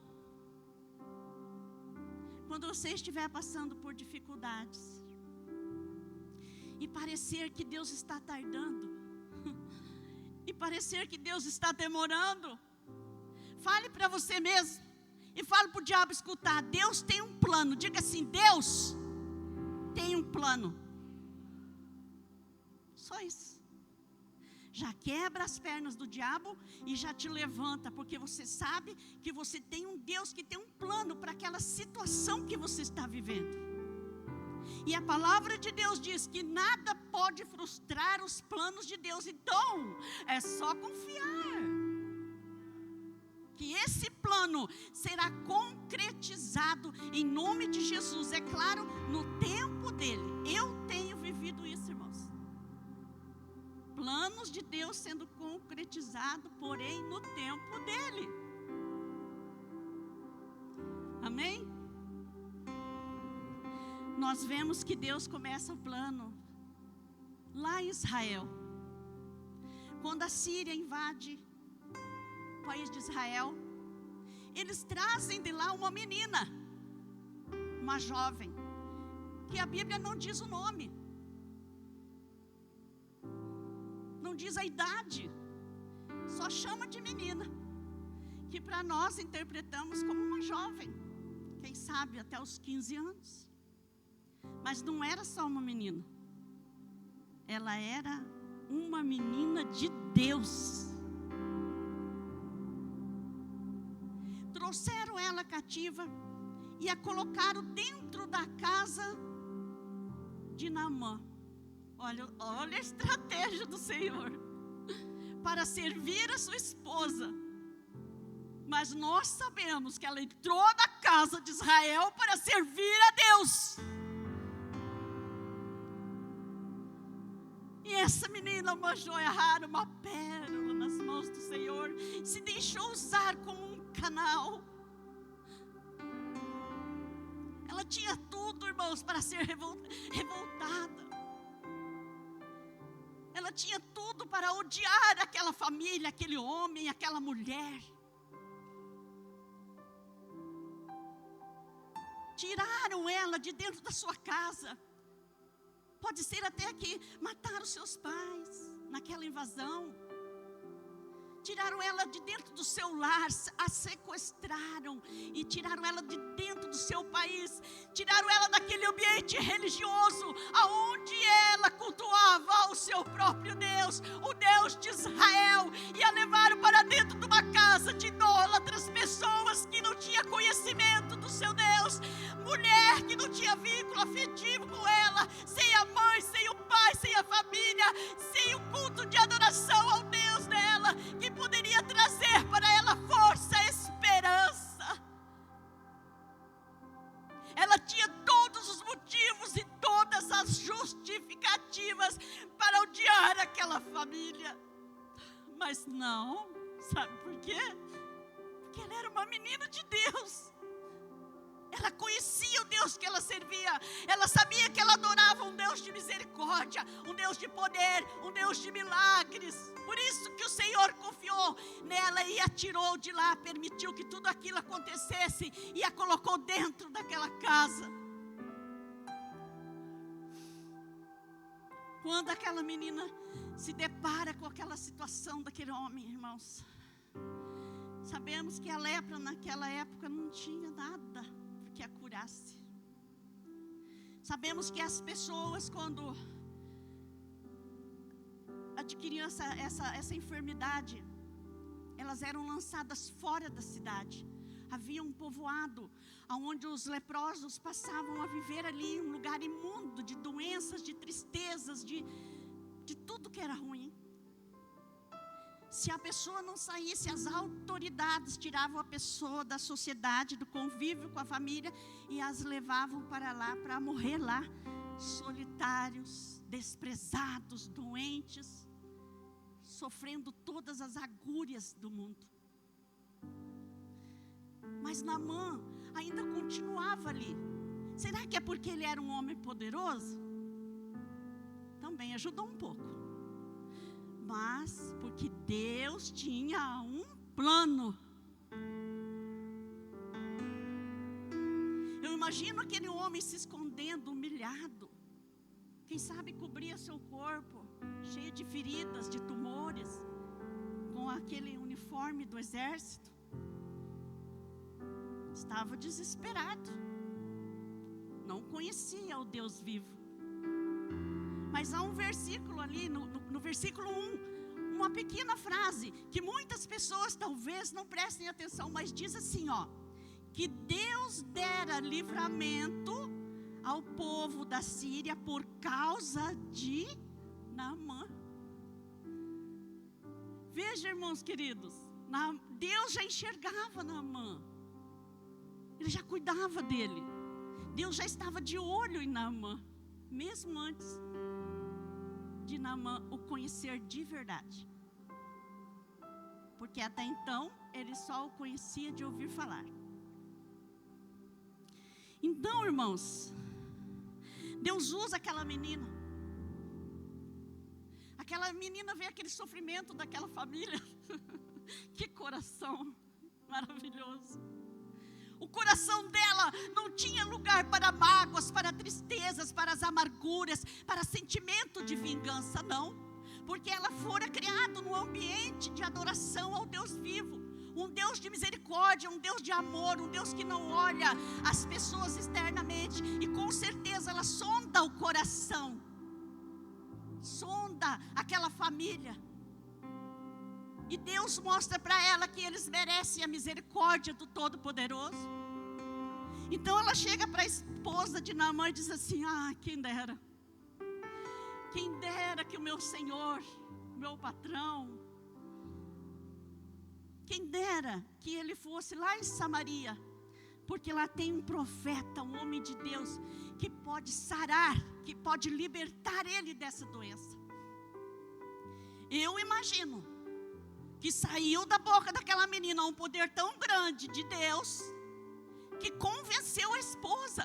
Quando você estiver passando por dificuldades e parecer que Deus está tardando, e parecer que Deus está demorando, fale para você mesmo: e falo para o diabo escutar. Deus tem um plano. Diga assim: Deus tem um plano. Só isso. Já quebra as pernas do diabo e já te levanta, porque você sabe que você tem um Deus que tem um plano para aquela situação que você está vivendo. E a palavra de Deus diz que nada pode frustrar os planos de Deus. Então, é só confiar que esse plano será concretizado em nome de Jesus. É claro, no tempo dele. Eu tenho vivido isso, irmãos. Planos de Deus sendo concretizados, porém no tempo dele. Amém? Nós vemos que Deus começa o plano lá em Israel. Quando a Síria invade o país de Israel, eles trazem de lá uma menina, uma jovem, que a Bíblia não diz o nome, não diz a idade, só chama de menina, que para nós interpretamos como uma jovem, quem sabe até os 15 anos. Mas não era só uma menina, ela era uma menina de Deus. Trouxeram ela cativa e a colocaram dentro da casa de Naamã. Olha a estratégia do Senhor, para servir a sua esposa. Mas nós sabemos que ela entrou na casa de Israel para servir a Deus. E essa menina, uma joia rara, uma pérola nas mãos do Senhor, se deixou usar como um canal. Ela tinha tudo, irmãos, para ser revoltada. Ela tinha tudo para odiar aquela família, aquele homem, aquela mulher. Tiraram ela de dentro da sua casa. Pode ser até que mataram seus pais naquela invasão. Tiraram ela de dentro do seu lar, a sequestraram e tiraram ela de dentro do seu país. Tiraram ela daquele ambiente religioso, aonde ela cultuava o seu próprio Deus, o Deus de Israel, e a levaram para dentro de uma casa de idólatras, pessoas que não tinham conhecimento do seu Deus, mulher que não tinha vínculo afetivo com ela, sem a mãe, sem o pai, sem a família, sem o culto de adoração ao Deus dela, que poderia trazer para ela força, esperança. Ela tinha todos os motivos e todas as justificativas para odiar aquela família. Mas não, sabe por quê? Porque ela era uma menina de Deus. Ela conhecia o Deus que ela servia. Ela sabia que ela adorava um Deus de misericórdia, um Deus de poder, um Deus de milagres. Por isso que o Senhor confiou nela e a tirou de lá, permitiu que tudo aquilo acontecesse e a colocou dentro daquela casa. Quando aquela menina se depara com aquela situação daquele homem, irmãos, sabemos que a lepra naquela época não tinha nada que a curasse. Sabemos que as pessoas, quando adquiriam essa enfermidade, elas eram lançadas fora da cidade. Havia um povoado onde os leprosos passavam a viver ali, um lugar imundo, de doenças, de tristezas, de tudo que era ruim. Se a pessoa não saísse, as autoridades tiravam a pessoa da sociedade, do convívio com a família, e as levavam para lá, para morrer lá, solitários, desprezados, doentes, sofrendo todas as agúrias do mundo. Mas Naamã ainda continuava ali. Será que é porque ele era um homem poderoso? Também ajudou um pouco. Mas porque Deus tinha um plano. Eu imagino aquele homem se escondendo, humilhado. Quem sabe cobria seu corpo, cheio de feridas, de tumores, com aquele uniforme do exército. estava desesperado. Não conhecia o Deus vivo. Mas há um versículo ali, no versículo 1, uma pequena frase, que muitas pessoas talvez não prestem atenção, mas diz assim, ó: que Deus dera livramento ao povo da Síria por causa de Naamã. Veja, irmãos queridos, Deus já enxergava Naamã. Ele já cuidava dele. Deus já estava de olho em Naamã, mesmo antes de Naamã o conhecer de verdade. Porque até então, ele só o conhecia de ouvir falar. Então, irmãos, Deus usa aquela menina. Aquela menina vê aquele sofrimento daquela família. Que coração maravilhoso. O coração dela não tinha lugar para mágoas, para tristezas, para as amarguras, para sentimento de vingança, não. Porque ela fora criada num ambiente de adoração ao Deus vivo. Um Deus de misericórdia, um Deus de amor, um Deus que não olha as pessoas externamente. E com certeza ela sonda o coração. Sonda aquela família. E Deus mostra para ela que eles merecem a misericórdia do Todo-Poderoso. Então ela chega para a esposa de Naamã e diz assim: ah, quem dera. Quem dera que o meu Senhor, meu patrão, quem dera que ele fosse lá em Samaria, porque lá tem um profeta, um homem de Deus, que pode sarar, que pode libertar ele dessa doença. Eu imagino que saiu da boca daquela menina um poder tão grande de Deus, que convenceu a esposa.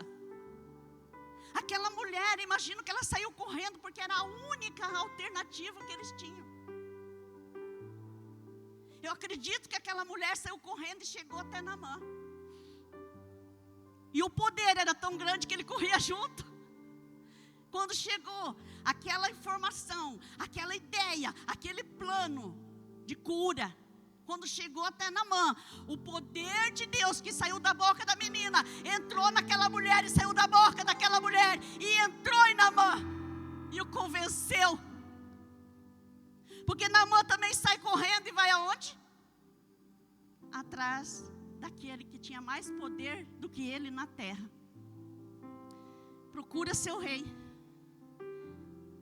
Aquela mulher, imagino que ela saiu correndo, porque era a única alternativa que eles tinham. Eu acredito que aquela mulher saiu correndo e chegou até Naamã. E o poder era tão grande que ele corria junto. Quando chegou aquela informação, aquela ideia, aquele plano de cura, quando chegou até Naamã, o poder de Deus que saiu da boca da menina, entrou naquela mulher e saiu da boca daquela mulher, e entrou em Naamã, e o convenceu. Porque Naamã também sai correndo e vai aonde? Atrás daquele que tinha mais poder do que ele na terra. Procura seu rei.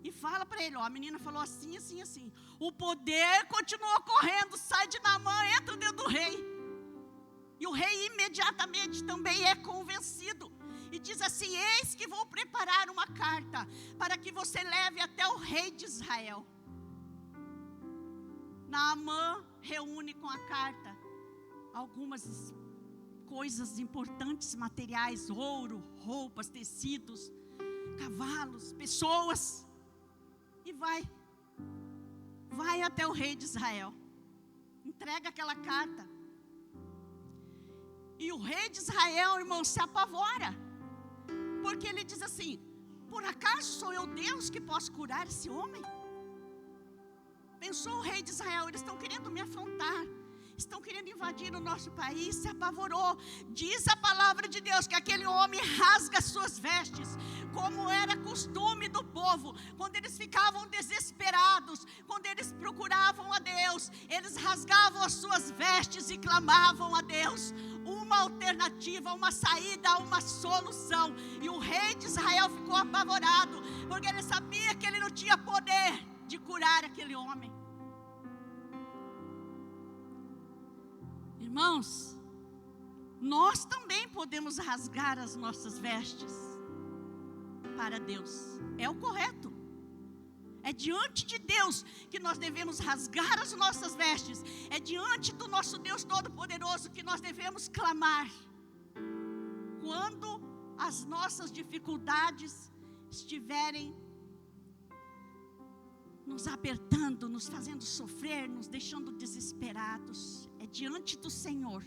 E fala para ele, ó, a menina falou assim, assim, assim. O poder continuou correndo, sai de Naamã, entra dentro do rei. E o rei imediatamente também é convencido. E diz assim: eis que vou preparar uma carta para que você leve até o rei de Israel. Naamã reúne com a carta algumas coisas importantes, materiais, ouro, roupas, tecidos, cavalos, pessoas. E vai até o rei de Israel, entrega aquela carta. E o rei de Israel, irmão, se apavora, porque ele diz assim: por acaso sou eu Deus que posso curar esse homem? Pensou o rei de Israel: eles estão querendo me afrontar, estão querendo invadir o nosso país. Se apavorou. Diz a palavra de Deus que aquele homem rasga suas vestes, como era costume do povo, quando eles ficavam desesperados, quando eles procuravam a Deus, eles rasgavam as suas vestes e clamavam a Deus uma alternativa, uma saída, uma solução. E o rei de Israel ficou apavorado, porque ele sabia que ele não tinha poder de curar aquele homem. Irmãos, nós também podemos rasgar as nossas vestes para Deus. É o correto. É diante de Deus que nós devemos rasgar as nossas vestes. É diante do nosso Deus Todo-Poderoso que nós devemos clamar. Quando as nossas dificuldades estiverem nos apertando, nos fazendo sofrer, nos deixando desesperados, é diante do Senhor.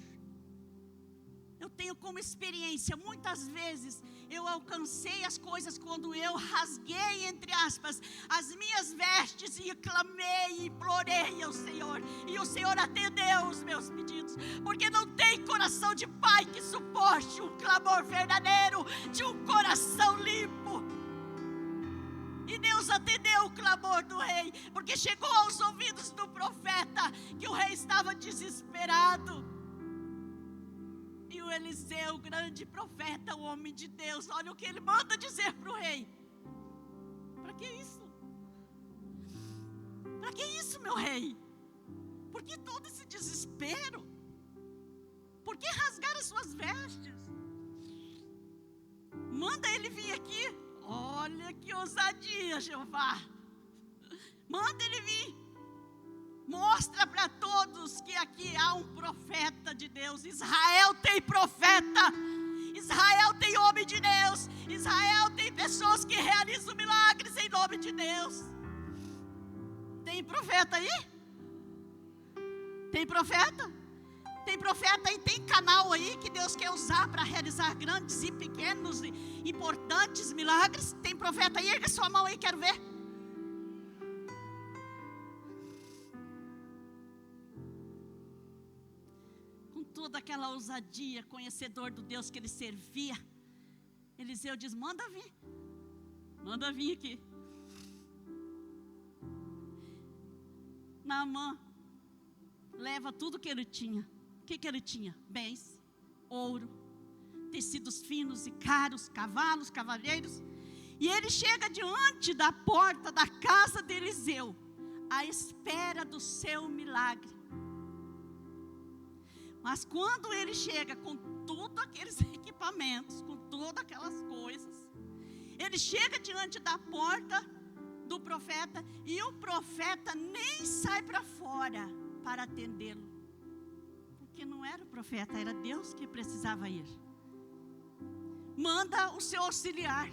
Eu tenho como experiência, muitas vezes eu alcancei as coisas quando eu rasguei, entre aspas, as minhas vestes e clamei, implorei ao Senhor, e o Senhor atendeu os meus pedidos, porque não tem coração de pai que suporte um clamor verdadeiro de um coração limpo. E Deus atendeu o clamor do rei, porque chegou aos ouvidos do profeta que o rei estava desesperado. E o Eliseu, o grande profeta, o homem de Deus, olha o que ele manda dizer para o rei: para que isso? Para que isso, meu rei? Por que todo esse desespero? Por que rasgar as suas vestes? Manda ele vir aqui. Olha que ousadia, Jeová. Manda ele vir. Mostra para todos que aqui há um profeta de Deus. Israel tem profeta. Israel tem homem de Deus. Israel tem pessoas que realizam milagres em nome de Deus. Tem profeta aí? Tem profeta? Tem profeta e tem canal aí que Deus quer usar para realizar grandes e pequenos e importantes milagres. Tem profeta aí? Erga sua mão aí, quero ver. Com toda aquela ousadia, conhecedor do Deus que ele servia, Eliseu diz: manda vir. Manda vir aqui. Naamã leva tudo que ele tinha. O que ele tinha? Bens, ouro, tecidos finos e caros, cavalos, cavaleiros. E ele chega diante da porta da casa de Eliseu, à espera do seu milagre. Mas quando ele chega com todos aqueles equipamentos, com todas aquelas coisas, ele chega diante da porta do profeta, e o profeta nem sai para fora para atendê-lo. Porque não era o profeta, era Deus que precisava ir. Manda o seu auxiliar.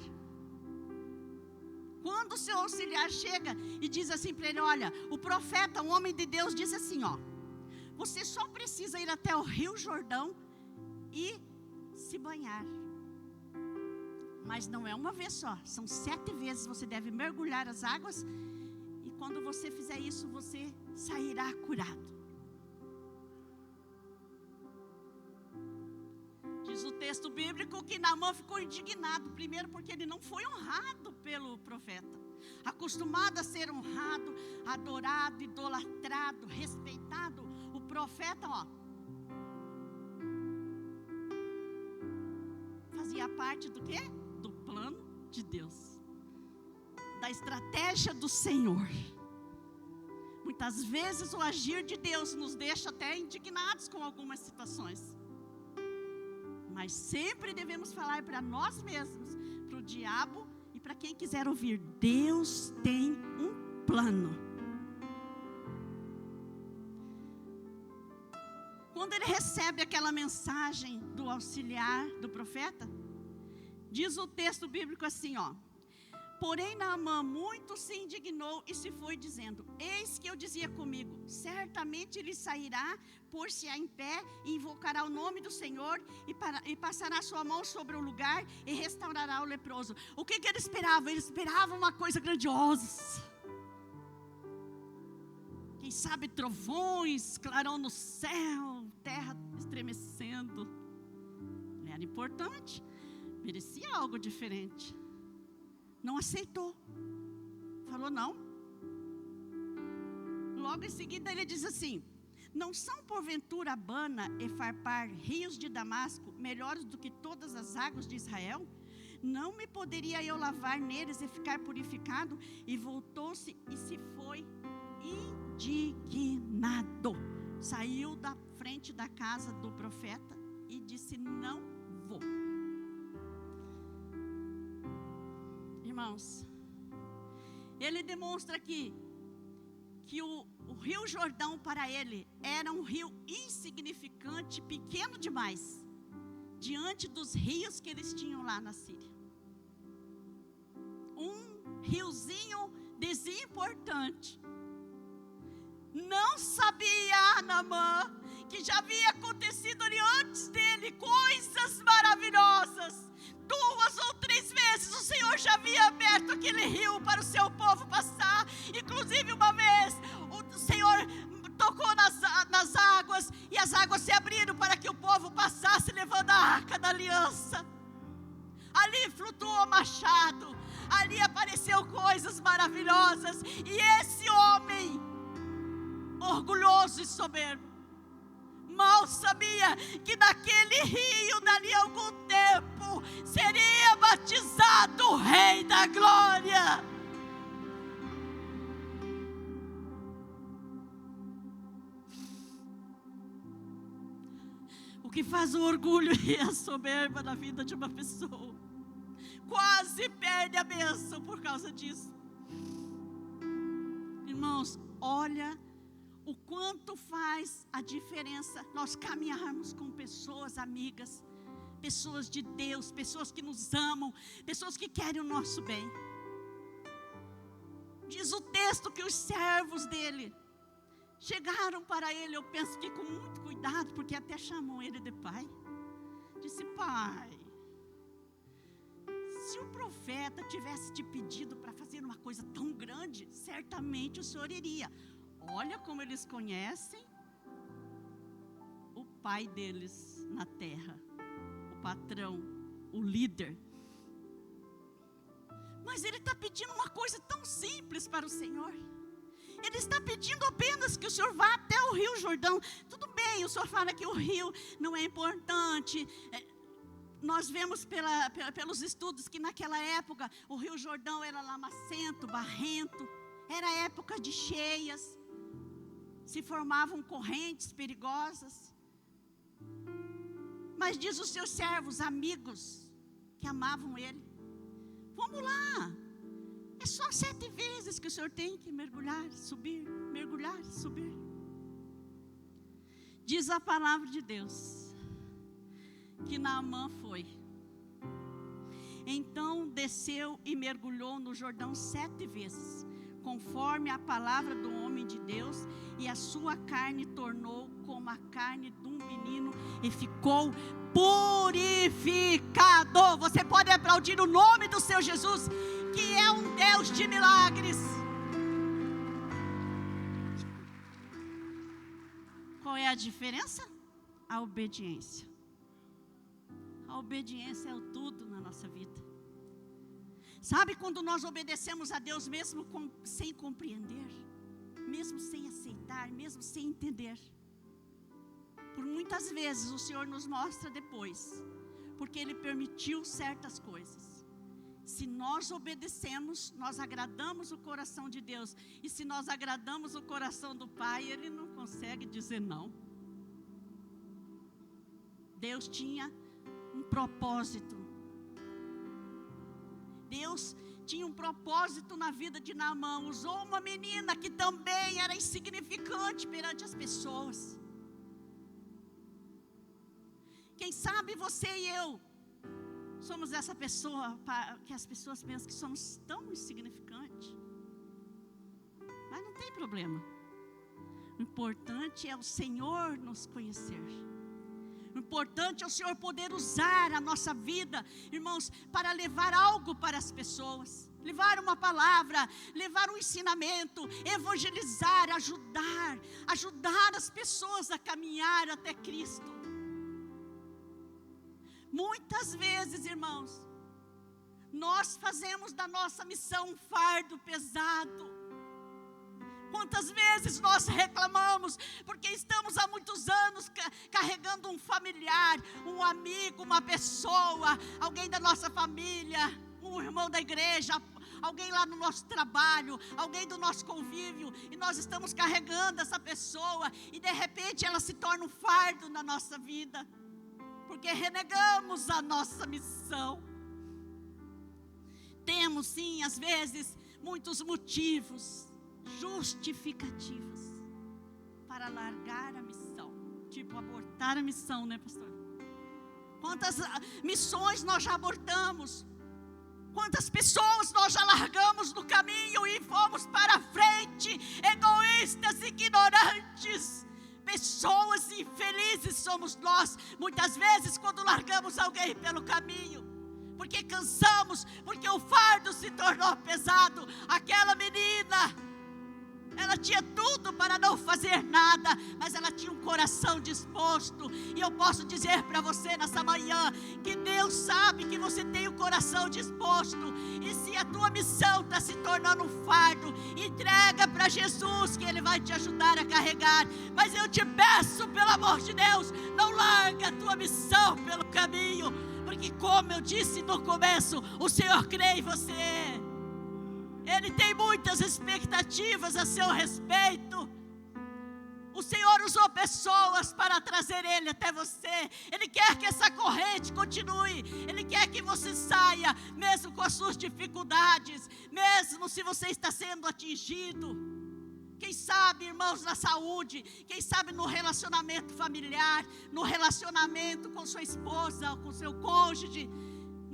Quando o seu auxiliar chega e diz assim para ele: olha, o profeta, um homem de Deus, disse assim, ó: você só precisa ir até o Rio Jordão e se banhar. Mas não é uma vez só, são 7 vezes você deve mergulhar as águas, e quando você fizer isso, você sairá curado. Diz o texto bíblico que Naamã ficou indignado, primeiro porque ele não foi honrado pelo profeta. Acostumado a ser honrado, adorado, idolatrado, respeitado, o profeta, ó, fazia parte do quê? Do plano de Deus, da estratégia do Senhor. Muitas vezes o agir de Deus nos deixa até indignados com algumas situações. Mas sempre devemos falar para nós mesmos, para o diabo e para quem quiser ouvir: Deus tem um plano. Quando ele recebe aquela mensagem do auxiliar do profeta, diz o texto bíblico assim, ó: porém Naamã muito se indignou e se foi dizendo: eis que eu dizia comigo, certamente ele sairá, pôr-se em pé e invocará o nome do Senhor e passará sua mão sobre o lugar e restaurará o leproso. O que ele esperava? Ele esperava uma coisa grandiosa. Quem sabe trovões, clarão no céu, terra estremecendo. Era importante, merecia algo diferente. Não aceitou. Falou não. Logo em seguida ele diz assim: não são porventura Abana e Farpar, rios de Damasco, melhores do que todas as águas de Israel? Não me poderia eu lavar neles e ficar purificado? E voltou-se e se foi indignado. Saiu da frente da casa do profeta e disse: não vou. Irmãos, ele demonstra aqui que o rio Jordão para ele era um rio insignificante, pequeno demais, diante dos rios que eles tinham lá na Síria. Um riozinho desimportante. Não sabia Naamã que já havia acontecido ali antes dele coisa aliança. Ali flutuou machado, ali apareceu coisas maravilhosas. E esse homem, orgulhoso e soberbo, mal sabia que naquele rio, dali a algum tempo, seria batizado o Rei da Glória. O que faz o orgulho e a soberba na vida de uma pessoa, quase perde a bênção por causa disso. Irmãos, olha o quanto faz a diferença nós caminharmos com pessoas amigas, pessoas de Deus, pessoas que nos amam, pessoas que querem o nosso bem. Diz o texto que os servos dele chegaram para ele, eu penso que com muito cuidado, porque até chamam ele de pai. Disse: pai, se o profeta tivesse te pedido para fazer uma coisa tão grande, certamente o senhor iria. Olha como eles conhecem o pai deles na terra, o patrão, o líder. Mas ele está pedindo uma coisa tão simples para o Senhor. Ele está pedindo apenas que o Senhor vá até o Rio Jordão. Tudo bem, o Senhor fala que o rio não é importante. Nós vemos pelos estudos que naquela época o Rio Jordão era lamacento, barrento. Era época de cheias. Se formavam correntes perigosas. Mas diz os seus servos, amigos, que amavam ele: vamos lá. É só 7 vezes que o senhor tem que mergulhar, subir, mergulhar, subir. Diz a palavra de Deus que Naamã foi. Então desceu e mergulhou no Jordão 7 vezes, conforme a palavra do homem de Deus, e a sua carne tornou como a carne de um menino e ficou purificado. Você pode aplaudir o nome do seu Jesus, que é um Deus de milagres. Qual é a diferença? A obediência. A obediência é o tudo na nossa vida. Sabe quando nós obedecemos a Deus mesmo sem compreender, mesmo sem aceitar, mesmo sem entender? Por muitas vezes o Senhor nos mostra depois, porque Ele permitiu certas coisas. Se nós obedecemos, nós agradamos o coração de Deus. E se nós agradamos o coração do Pai, Ele não consegue dizer não. Deus tinha um propósito. Deus tinha um propósito na vida de Naamã. Usou uma menina que também era insignificante perante as pessoas. Quem sabe você e eu somos essa pessoa que as pessoas pensam que somos tão insignificantes. Mas não tem problema. O importante é o Senhor nos conhecer. O importante é o Senhor poder usar a nossa vida, irmãos, para levar algo para as pessoas. Levar uma palavra, levar um ensinamento, evangelizar, ajudar as pessoas a caminhar até Cristo. Muitas vezes, irmãos, nós fazemos da nossa missão um fardo pesado. Quantas vezes nós reclamamos, porque estamos há muitos anos carregando um familiar, um amigo, uma pessoa, alguém da nossa família, um irmão da igreja, alguém lá no nosso trabalho, alguém do nosso convívio, e nós estamos carregando essa pessoa, e de repente ela se torna um fardo na nossa vida, porque renegamos a nossa missão. Temos sim, às vezes, muitos motivos, justificativas para largar a missão, tipo abortar a missão, né, pastor? Quantas missões nós já abortamos, quantas pessoas nós já largamos no caminho e fomos para frente, egoístas, ignorantes. Pessoas infelizes somos nós, muitas vezes, quando largamos alguém pelo caminho, porque cansamos, porque o fardo se tornou pesado. Aquela menina Ela tinha tudo para não fazer nada, mas ela tinha um coração disposto. E eu posso dizer para você nessa manhã, que Deus sabe que você tem o coração disposto. E se a tua missão está se tornando um fardo, entrega para Jesus, que Ele vai te ajudar a carregar. Mas eu te peço, pelo amor de Deus, não larga a tua missão pelo caminho, porque como eu disse no começo, o Senhor crê em você. Ele tem muitas expectativas a seu respeito. O Senhor usou pessoas para trazer Ele até você. Ele quer que essa corrente continue. Ele quer que você saia, mesmo com as suas dificuldades, mesmo se você está sendo atingido. Quem sabe, irmãos, na saúde, quem sabe no relacionamento familiar, no relacionamento com sua esposa, com seu cônjuge,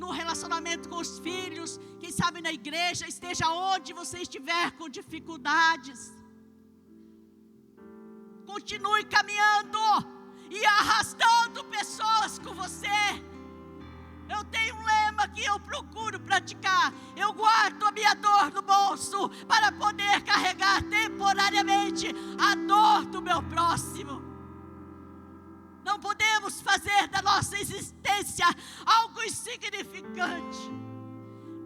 no relacionamento com os filhos, quem sabe na igreja, esteja onde você estiver com dificuldades. Continue caminhando e arrastando pessoas com você. Eu tenho um lema que eu procuro praticar: eu guardo a minha dor no bolso para poder carregar temporariamente a dor do meu próximo. Não podemos fazer da nossa existência algo insignificante.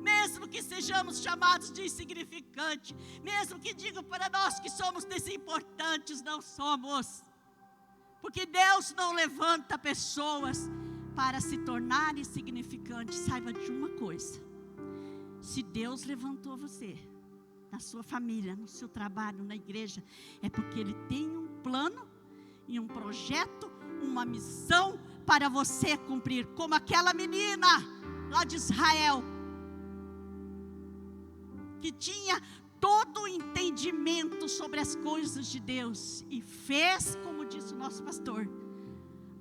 Mesmo que sejamos chamados de insignificante, mesmo que digam para nós que somos desimportantes, não somos. Porque Deus não levanta pessoas para se tornar insignificantes. Saiba de uma coisa: se Deus levantou você, na sua família, no seu trabalho, na igreja, é porque Ele tem um plano e um projeto, uma missão para você cumprir. Como aquela menina lá de Israel, que tinha todo o entendimento sobre as coisas de Deus, e fez, como disse o nosso pastor,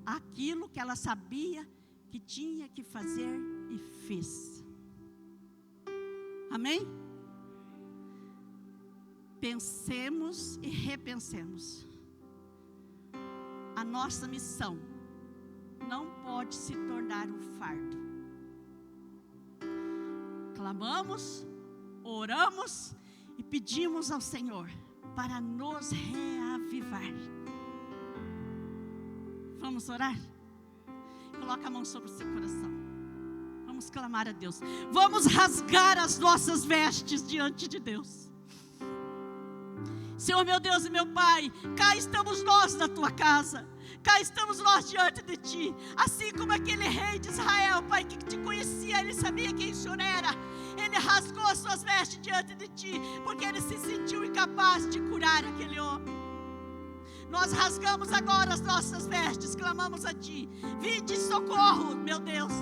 aquilo que ela sabia que tinha que fazer, e fez. Amém? Pensemos e repensemos. A nossa missão não pode se tornar um fardo. Clamamos, oramos e pedimos ao Senhor para nos reavivar. Vamos orar? Coloca a mão sobre o seu coração. Vamos clamar a Deus. Vamos rasgar as nossas vestes diante de Deus. Senhor, meu Deus e meu Pai, cá estamos nós na tua casa, cá estamos nós diante de ti, assim como aquele rei de Israel, Pai, que te conhecia, ele sabia quem o Senhor era, ele rasgou as suas vestes diante de ti, porque ele se sentiu incapaz de curar aquele homem. Nós rasgamos agora as nossas vestes, clamamos a ti, vinde socorro, meu Deus.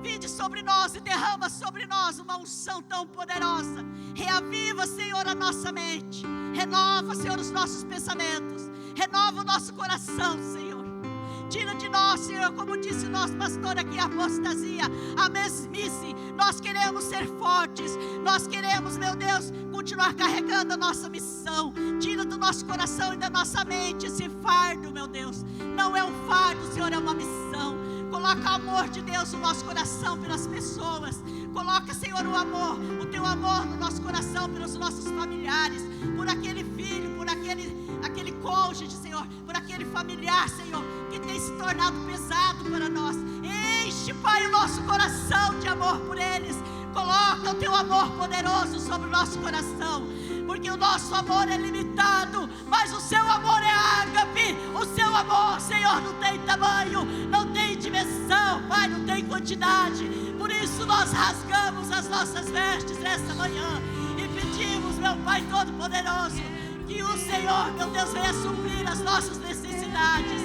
Vinde sobre nós e derrama sobre nós uma unção tão poderosa. Reaviva, Senhor, a nossa mente. Renova, Senhor, os nossos pensamentos. Renova o nosso coração, Senhor. Tira de nós, Senhor, como disse o nosso pastor aqui, a apostasia, a mesmice. Nós queremos ser fortes. Nós queremos, meu Deus, continuar carregando a nossa missão. Tira do nosso coração e da nossa mente esse fardo, meu Deus. Não é um fardo, Senhor, é uma missão. Coloca o amor de Deus no nosso coração pelas pessoas. Coloca, Senhor, o amor, o teu amor no nosso coração pelos nossos familiares, por aquele filho, por aquele cônjuge, Senhor, por aquele familiar, Senhor, que tem se tornado pesado para nós. Enche, Pai, o nosso coração de amor por eles. Coloca o teu amor poderoso sobre o nosso coração, porque o nosso amor é limitado, mas o seu amor é ágape. O seu amor, Senhor, não tem tamanho, não tem dimensão, Pai, não tem quantidade. Por isso nós rasgamos as nossas vestes esta manhã e pedimos, meu Pai Todo-Poderoso, que o Senhor, meu Deus, venha suprir as nossas necessidades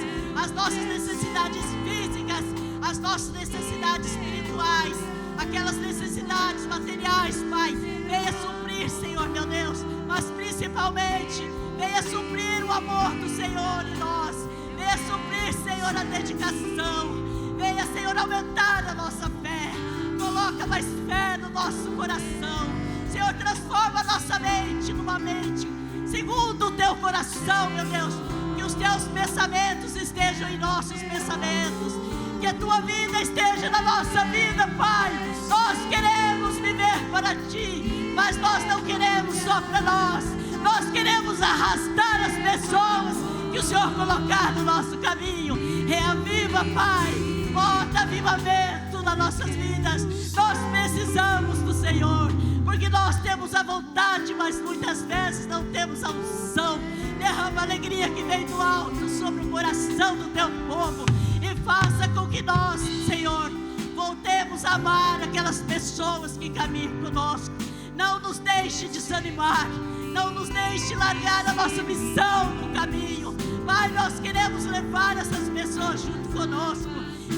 físicas, as nossas necessidades espirituais, aquelas necessidades materiais, Pai. Venha suprir, Senhor, meu Deus, mas principalmente venha suprir o amor do Senhor em nós. Venha suprir, Senhor, a dedicação. Venha, Senhor, aumentar a nossa fé. Coloca mais fé no nosso coração. Senhor, transforma a nossa mente numa mente segundo o teu coração, meu Deus. Que os teus pensamentos estejam em nossos pensamentos. Que a tua vida esteja na nossa vida, Pai. Nós queremos viver para ti, mas nós não queremos só para nós. Nós queremos arrastar as pessoas que o Senhor colocar no nosso caminho. Reaviva, Pai, bota avivamento nas nossas vidas. Nós precisamos do Senhor, porque nós temos a vontade, mas muitas vezes não temos a unção. Derrama a alegria que vem do alto sobre o coração do teu povo e faça com que nós, Senhor, voltemos a amar aquelas pessoas que caminham conosco. Não nos deixe desanimar, não nos deixe largar a nossa missão no caminho. Pai, nós queremos levar essas pessoas junto conosco.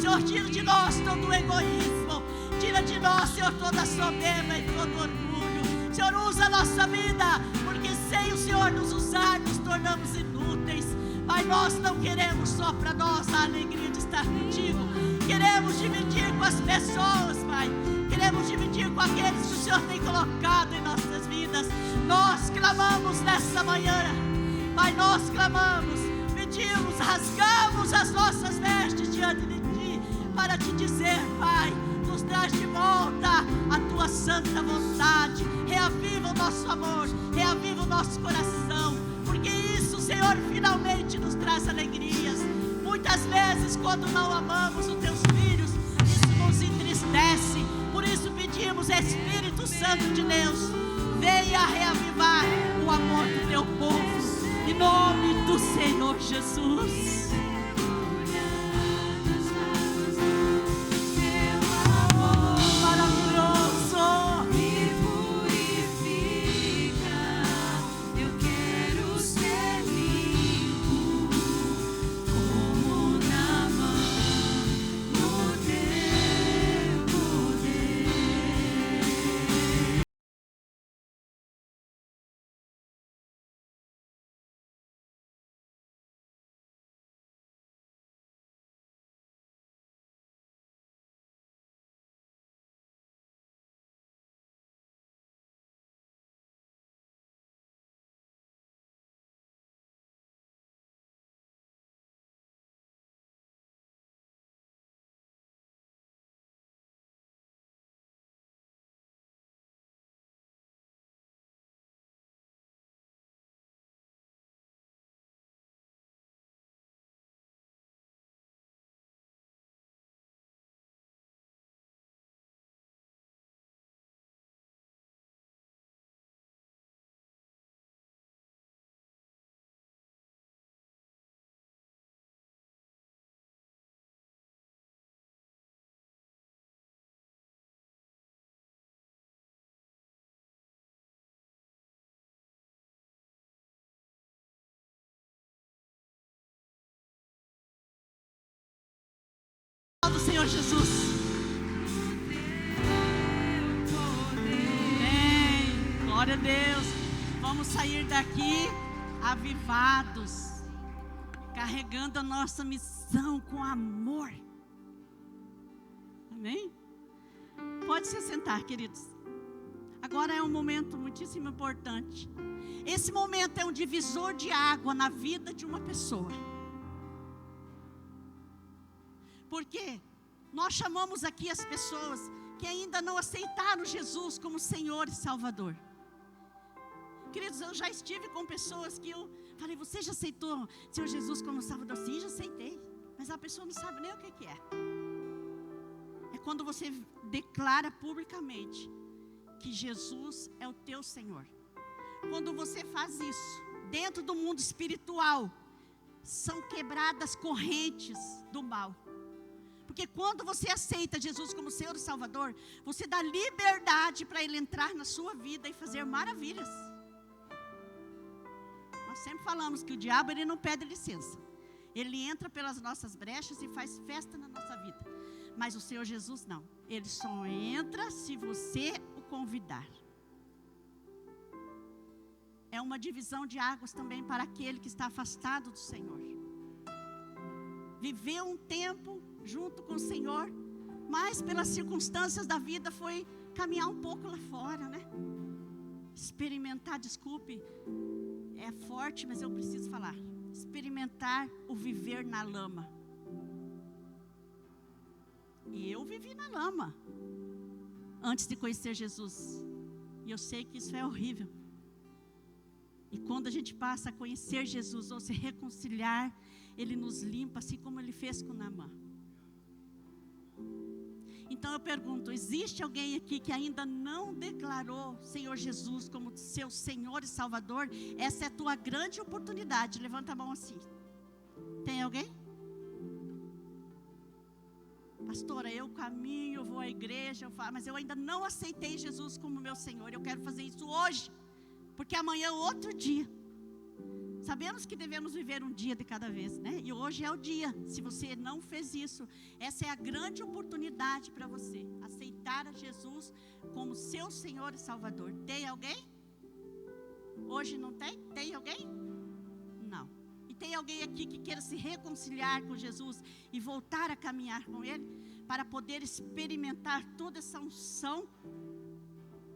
Senhor, tira de nós todo o egoísmo, tira de nós, Senhor, toda a soberba e todo o orgulho. Senhor, usa a nossa vida, porque sem o Senhor nos usar, nos tornamos inúteis. Pai, nós não queremos só para nós a alegria de estar contigo. Queremos dividir com as pessoas, Pai. Queremos dividir com aqueles que o Senhor tem colocado em nossas vidas. Nós clamamos nessa manhã, Pai, nós clamamos, pedimos, rasgamos as nossas vestes diante de Ti, para Te dizer, Pai, nos traz de volta a Tua santa vontade. Reaviva o nosso amor, reaviva o nosso coração, porque isso, Senhor, finalmente nos traz alegrias. Muitas vezes, quando não amamos os Teus filhos, isso nos entristece. Por isso pedimos, Espírito Santo de Deus, venha reavivar o amor do Teu povo, em nome do Senhor Jesus. Do Senhor Jesus. Amém. Glória a Deus. Vamos sair daqui avivados, carregando a nossa missão com amor. Amém? Pode se sentar, queridos. Agora é um momento muitíssimo importante. Esse momento é um divisor de água na vida de uma pessoa. Porque nós chamamos aqui as pessoas que ainda não aceitaram Jesus como Senhor e Salvador. Queridos, eu já estive com pessoas que eu falei, você já aceitou Senhor Jesus como Salvador? Sim, já aceitei. Mas a pessoa não sabe nem o que é. É quando você declara publicamente que Jesus é o teu Senhor. Quando você faz isso, dentro do mundo espiritual, são quebradas correntes do mal. Porque quando você aceita Jesus como Senhor e Salvador, você dá liberdade para Ele entrar na sua vida e fazer maravilhas. Nós sempre falamos que o diabo, ele não pede licença. Ele entra pelas nossas brechas e faz festa na nossa vida. Mas o Senhor Jesus não. Ele só entra se você o convidar. É uma divisão de águas também para aquele que está afastado do Senhor. Viveu um tempo junto com o Senhor, mas pelas circunstâncias da vida foi caminhar um pouco lá fora, né? Experimentar, desculpe, é forte, mas eu preciso falar. Experimentar o viver na lama. E eu vivi na lama antes de conhecer Jesus. E eu sei que isso é horrível. E quando a gente passa a conhecer Jesus ou se reconciliar, Ele nos limpa, assim como Ele fez com Naamã. Então eu pergunto, existe alguém aqui que ainda não declarou Senhor Jesus como seu Senhor e Salvador? Essa é a tua grande oportunidade. Levanta a mão assim. Tem alguém? Pastora, eu caminho, eu vou à igreja, mas eu ainda não aceitei Jesus como meu Senhor. Eu quero fazer isso hoje, porque amanhã é outro dia. Sabemos que devemos viver um dia de cada vez, né? E hoje é o dia. Se você não fez isso, essa é a grande oportunidade para você aceitar a Jesus como seu Senhor e Salvador. Tem alguém? Hoje não tem? Tem alguém? Não. E tem alguém aqui que queira se reconciliar com Jesus e voltar a caminhar com Ele, para poder experimentar toda essa unção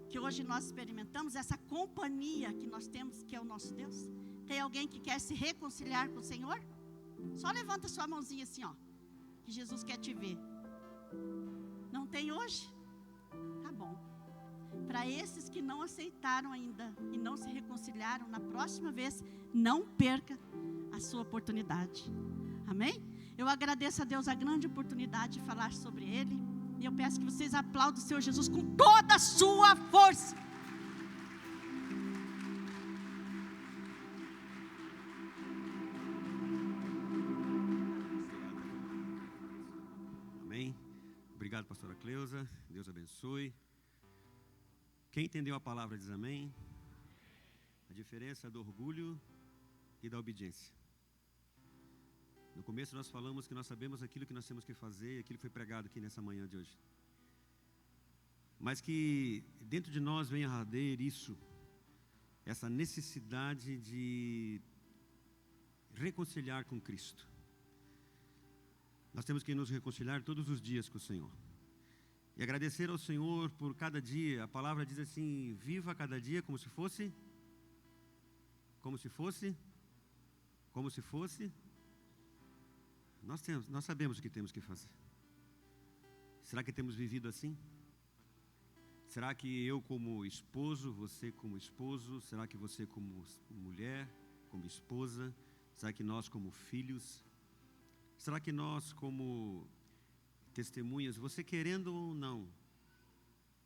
que hoje nós experimentamos, essa companhia que nós temos, que é o nosso Deus? Tem alguém que quer se reconciliar com o Senhor? Só levanta sua mãozinha assim, ó, que Jesus quer te ver. Não tem hoje? Tá bom. Para esses que não aceitaram ainda e não se reconciliaram, na próxima vez, não perca a sua oportunidade. Amém? Eu agradeço a Deus a grande oportunidade de falar sobre Ele. E eu peço que vocês aplaudam o Senhor Jesus com toda a sua força. Amém. Obrigado, pastora Cleusa. Deus abençoe. Quem entendeu a palavra diz amém. A diferença do orgulho e da obediência. No começo nós falamos que nós sabemos aquilo que nós temos que fazer, aquilo que foi pregado aqui nessa manhã de hoje. Mas que dentro de nós venha arder isso, essa necessidade de reconciliar com Cristo. Nós temos que nos reconciliar todos os dias com o Senhor. E agradecer ao Senhor por cada dia. A palavra diz assim, viva cada dia como se fosse... Nós sabemos o que temos que fazer. Será que temos vivido assim? Será que eu como esposo, você como esposo, será que você como mulher, como esposa, será que nós como filhos, será que nós como testemunhas, você querendo ou não,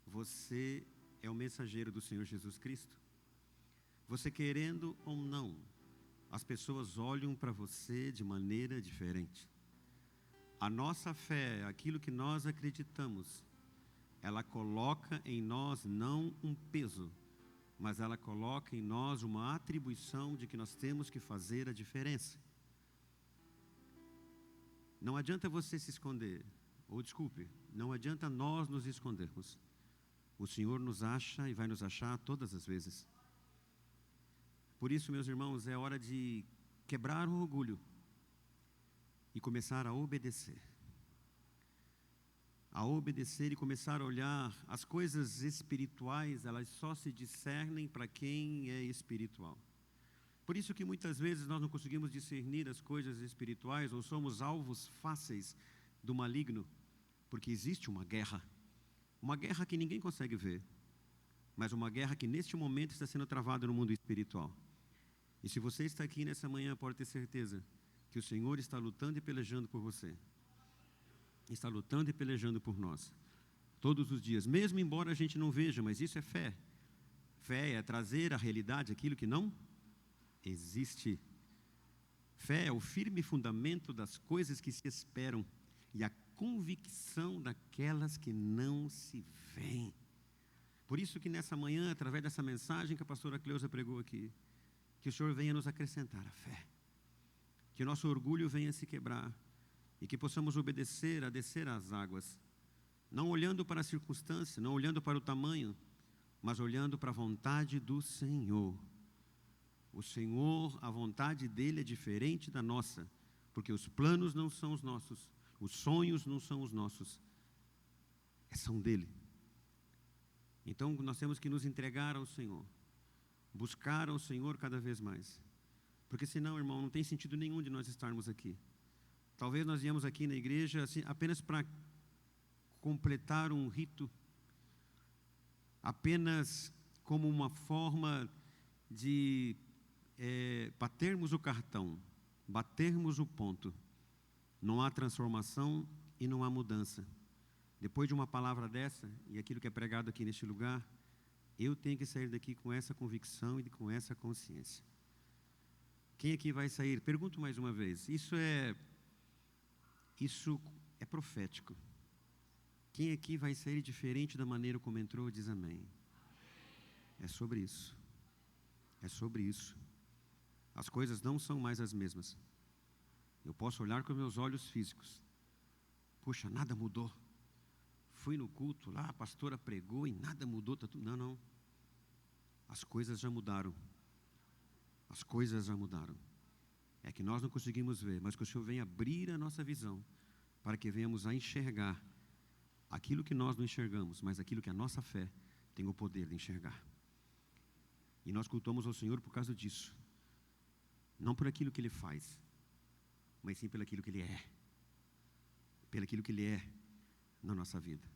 você é o mensageiro do Senhor Jesus Cristo? Você querendo ou não, as pessoas olham para você de maneira diferente. A nossa fé, aquilo que nós acreditamos, ela coloca em nós não um peso, mas ela coloca em nós uma atribuição de que nós temos que fazer a diferença. Não adianta você se esconder, ou desculpe, não adianta nós nos escondermos. O Senhor nos acha e vai nos achar todas as vezes. Por isso, meus irmãos, é hora de quebrar o orgulho e começar a obedecer. A obedecer e começar a olhar as coisas espirituais, elas só se discernem para quem é espiritual. Por isso que muitas vezes nós não conseguimos discernir as coisas espirituais ou somos alvos fáceis do maligno, porque existe uma guerra que ninguém consegue ver, mas uma guerra que neste momento está sendo travada no mundo espiritual. E se você está aqui nessa manhã, pode ter certeza que o Senhor está lutando e pelejando por você. Está lutando e pelejando por nós. Todos os dias, mesmo embora a gente não veja, mas isso é fé. Fé é trazer à realidade aquilo que não existe. Fé é o firme fundamento das coisas que se esperam e a convicção daquelas que não se veem. Por isso que nessa manhã, através dessa mensagem que a pastora Cleusa pregou aqui, que o Senhor venha nos acrescentar a fé, que o nosso orgulho venha se quebrar e que possamos obedecer a descer às águas, não olhando para a circunstância, não olhando para o tamanho, mas olhando para a vontade do Senhor. O Senhor, a vontade dele é diferente da nossa, porque os planos não são os nossos, os sonhos não são os nossos, são dele. Então nós temos que nos entregar ao Senhor, buscar ao Senhor cada vez mais, porque senão, irmão, não tem sentido nenhum de nós estarmos aqui. Talvez nós viemos aqui na igreja assim, apenas para completar um rito, apenas como uma forma de batermos o cartão, batermos o ponto, não há transformação e não há mudança. Depois de uma palavra dessa, e aquilo que é pregado aqui neste lugar, eu tenho que sair daqui com essa convicção e com essa consciência. Quem aqui vai sair? Pergunto mais uma vez. Isso é profético. Quem aqui vai sair diferente da maneira como entrou, diz amém. É sobre isso. É sobre isso. As coisas não são mais as mesmas. Eu posso olhar com meus olhos físicos. Puxa, nada mudou. Fui no culto lá, a pastora pregou e nada mudou. Tá tudo... Não. As coisas já mudaram. As coisas já mudaram. É que nós não conseguimos ver, mas que o Senhor venha abrir a nossa visão, para que venhamos a enxergar aquilo que nós não enxergamos, mas aquilo que a nossa fé tem o poder de enxergar. E nós cultuamos ao Senhor por causa disso. Não por aquilo que Ele faz, mas sim pelo aquilo que Ele é. Pelo aquilo que Ele é na nossa vida.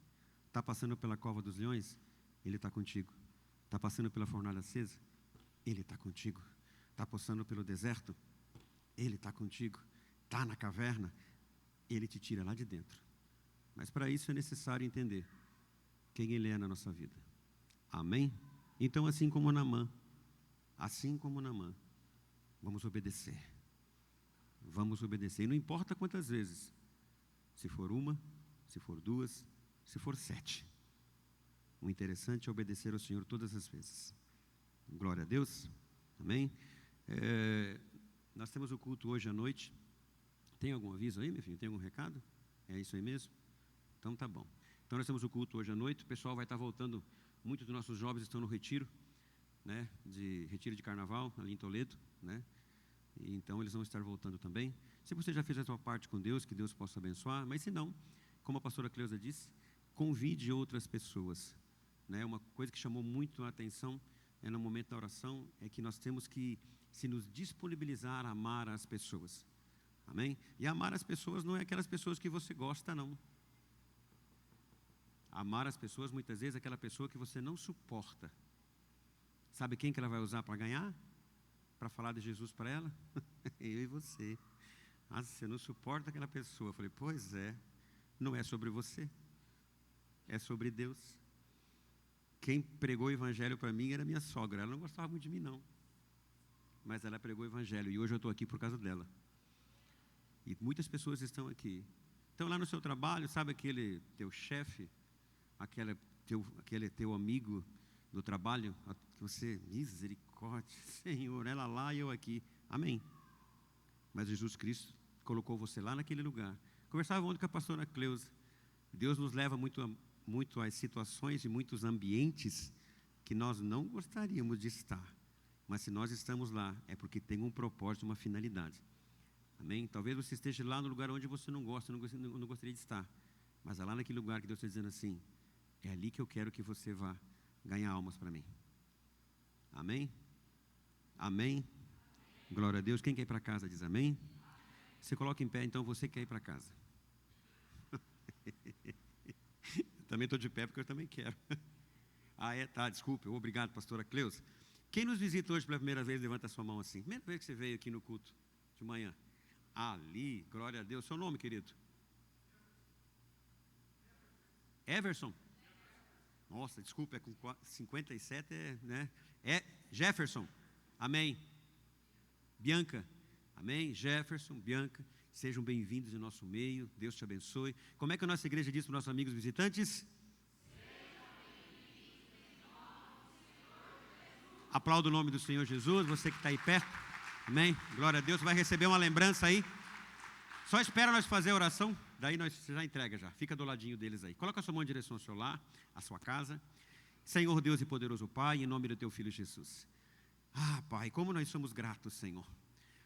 Está passando pela cova dos leões? Ele está contigo. Está passando pela fornalha acesa? Ele está contigo. Está passando pelo deserto? Ele está contigo. Está na caverna? Ele te tira lá de dentro. Mas para isso é necessário entender quem Ele é na nossa vida. Amém? Então, assim como Naamã, vamos obedecer. Vamos obedecer. E não importa quantas vezes. Se for uma, se for duas, se for 7. O interessante é obedecer ao Senhor todas as vezes. Glória a Deus. Amém? Nós temos o culto hoje à noite. Tem algum aviso aí, meu filho? Tem algum recado? É isso aí mesmo? Então tá bom. Então nós temos o culto hoje à noite. O pessoal vai estar voltando. Muitos dos nossos jovens estão no retiro, né? Retiro de carnaval, ali em Toledo, né? E então eles vão estar voltando também. Se você já fez a sua parte com Deus, que Deus possa abençoar. Mas se não, como a pastora Cleusa disse, convide outras pessoas, né? Uma coisa que chamou muito a atenção no momento da oração é que nós temos que se nos disponibilizar a amar as pessoas. Amém? E amar as pessoas não é aquelas pessoas que você gosta, não. Amar as pessoas, muitas vezes, é aquela pessoa que você não suporta. Sabe quem que ela vai usar para ganhar? Para falar de Jesus para ela? Eu e você. Você não suporta aquela pessoa. Eu falei, pois é, não é sobre você. É sobre Deus. Quem pregou o evangelho para mim era minha sogra. Ela não gostava muito de mim, não. Mas ela pregou o evangelho e hoje eu estou aqui por causa dela. E muitas pessoas estão aqui. Então, lá no seu trabalho, sabe aquele teu chefe, aquele teu amigo do trabalho, que você, misericórdia, Senhor, ela lá e eu aqui. Amém. Mas Jesus Cristo colocou você lá naquele lugar. Conversava ontem com a pastora Cleusa. Deus nos leva muito às situações e muitos ambientes que nós não gostaríamos de estar. Mas se nós estamos lá, é porque tem um propósito, uma finalidade. Amém? Talvez você esteja lá no lugar onde você não gosta, não gostaria de estar. Mas é lá naquele lugar que Deus está dizendo assim, é ali que eu quero que você vá ganhar almas para mim. Amém? Amém? Glória a Deus. Quem quer ir para casa diz amém? Você coloca em pé, então você quer ir para casa. Também estou de pé porque eu também quero. Tá, desculpe. Obrigado, pastora Cleusa. Quem nos visita hoje pela primeira vez, levanta a sua mão assim. Primeira vez que você veio aqui no culto de manhã. Ali, glória a Deus. Seu nome, querido? Everson. Nossa, desculpa, é com 57, né? É Jefferson. Amém. Bianca. Amém. Jefferson, Bianca. Sejam bem-vindos em nosso meio. Deus te abençoe. Como é que a nossa igreja diz para os nossos amigos visitantes? Aplauda o nome do Senhor Jesus. Você que está aí perto. Amém. Glória a Deus. Vai receber uma lembrança aí. Só espera nós fazer a oração. Daí você já entrega já. Fica do ladinho deles aí. Coloca a sua mão em direção ao seu lar, à sua casa. Senhor Deus e poderoso Pai, em nome do teu Filho Jesus. Pai, como nós somos gratos, Senhor.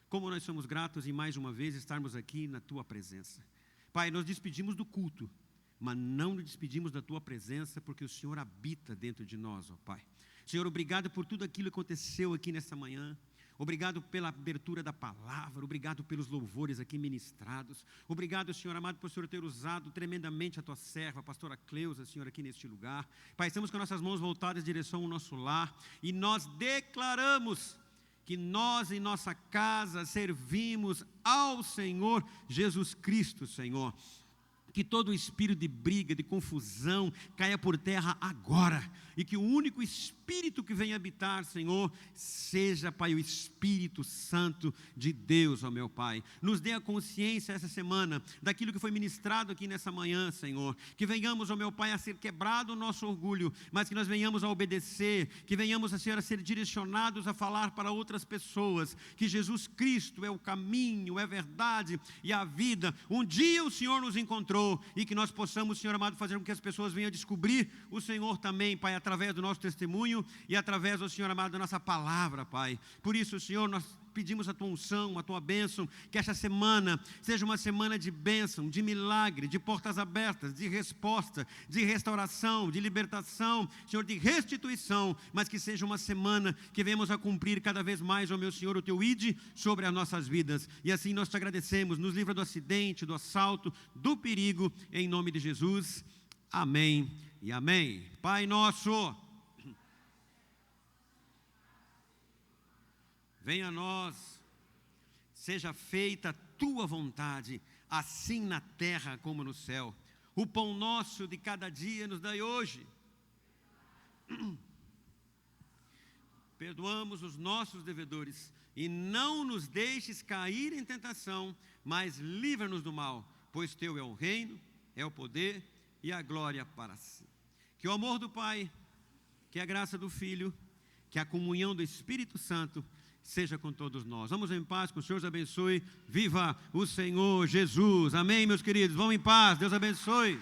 Como nós somos gratos em mais uma vez estarmos aqui na tua presença. Pai, nós despedimos do culto, mas não nos despedimos da tua presença, porque o Senhor habita dentro de nós, ó Pai. Senhor, obrigado por tudo aquilo que aconteceu aqui nesta manhã. Obrigado pela abertura da palavra, obrigado pelos louvores aqui ministrados. Obrigado, Senhor amado, por o Senhor ter usado tremendamente a tua serva, a pastora Cleusa, Senhor, aqui neste lugar. Pai, estamos com nossas mãos voltadas em direção ao nosso lar e nós declaramos que nós em nossa casa servimos ao Senhor Jesus Cristo, Senhor. Que todo espírito de briga, de confusão, caia por terra agora. E que o único Espírito que vem habitar, Senhor, seja, Pai, o Espírito Santo de Deus, ó meu Pai. Nos dê a consciência essa semana daquilo que foi ministrado aqui nessa manhã, Senhor. Que venhamos, ó meu Pai, a ser quebrado o nosso orgulho, mas que nós venhamos a obedecer, que venhamos, Senhor, a ser direcionados a falar para outras pessoas, que Jesus Cristo é o caminho, é a verdade e a vida. Um dia o Senhor nos encontrou e que nós possamos, Senhor amado, fazer com que as pessoas venham a descobrir o Senhor também, Pai, através do nosso testemunho e através do Senhor amado, da nossa palavra, Pai. Por isso, Senhor, nós pedimos a Tua unção, a Tua bênção, que esta semana seja uma semana de bênção, de milagre, de portas abertas, de resposta, de restauração, de libertação, Senhor, de restituição, mas que seja uma semana que venhamos a cumprir cada vez mais, ó meu Senhor, o Teu ide sobre as nossas vidas. E assim nós Te agradecemos, nos livra do acidente, do assalto, do perigo, em nome de Jesus. Amém e amém. Pai nosso, venha a nós, seja feita a Tua vontade, assim na terra como no céu. O pão nosso de cada dia nos dai hoje. Perdoamos os nossos devedores e não nos deixes cair em tentação, mas livra-nos do mal, pois Teu é o reino, é o poder e a glória para si. Que o amor do Pai, que a graça do Filho, que a comunhão do Espírito Santo seja com todos nós. Vamos em paz, que o Senhor os abençoe. Viva o Senhor Jesus. Amém, meus queridos. Vamos em paz. Deus abençoe.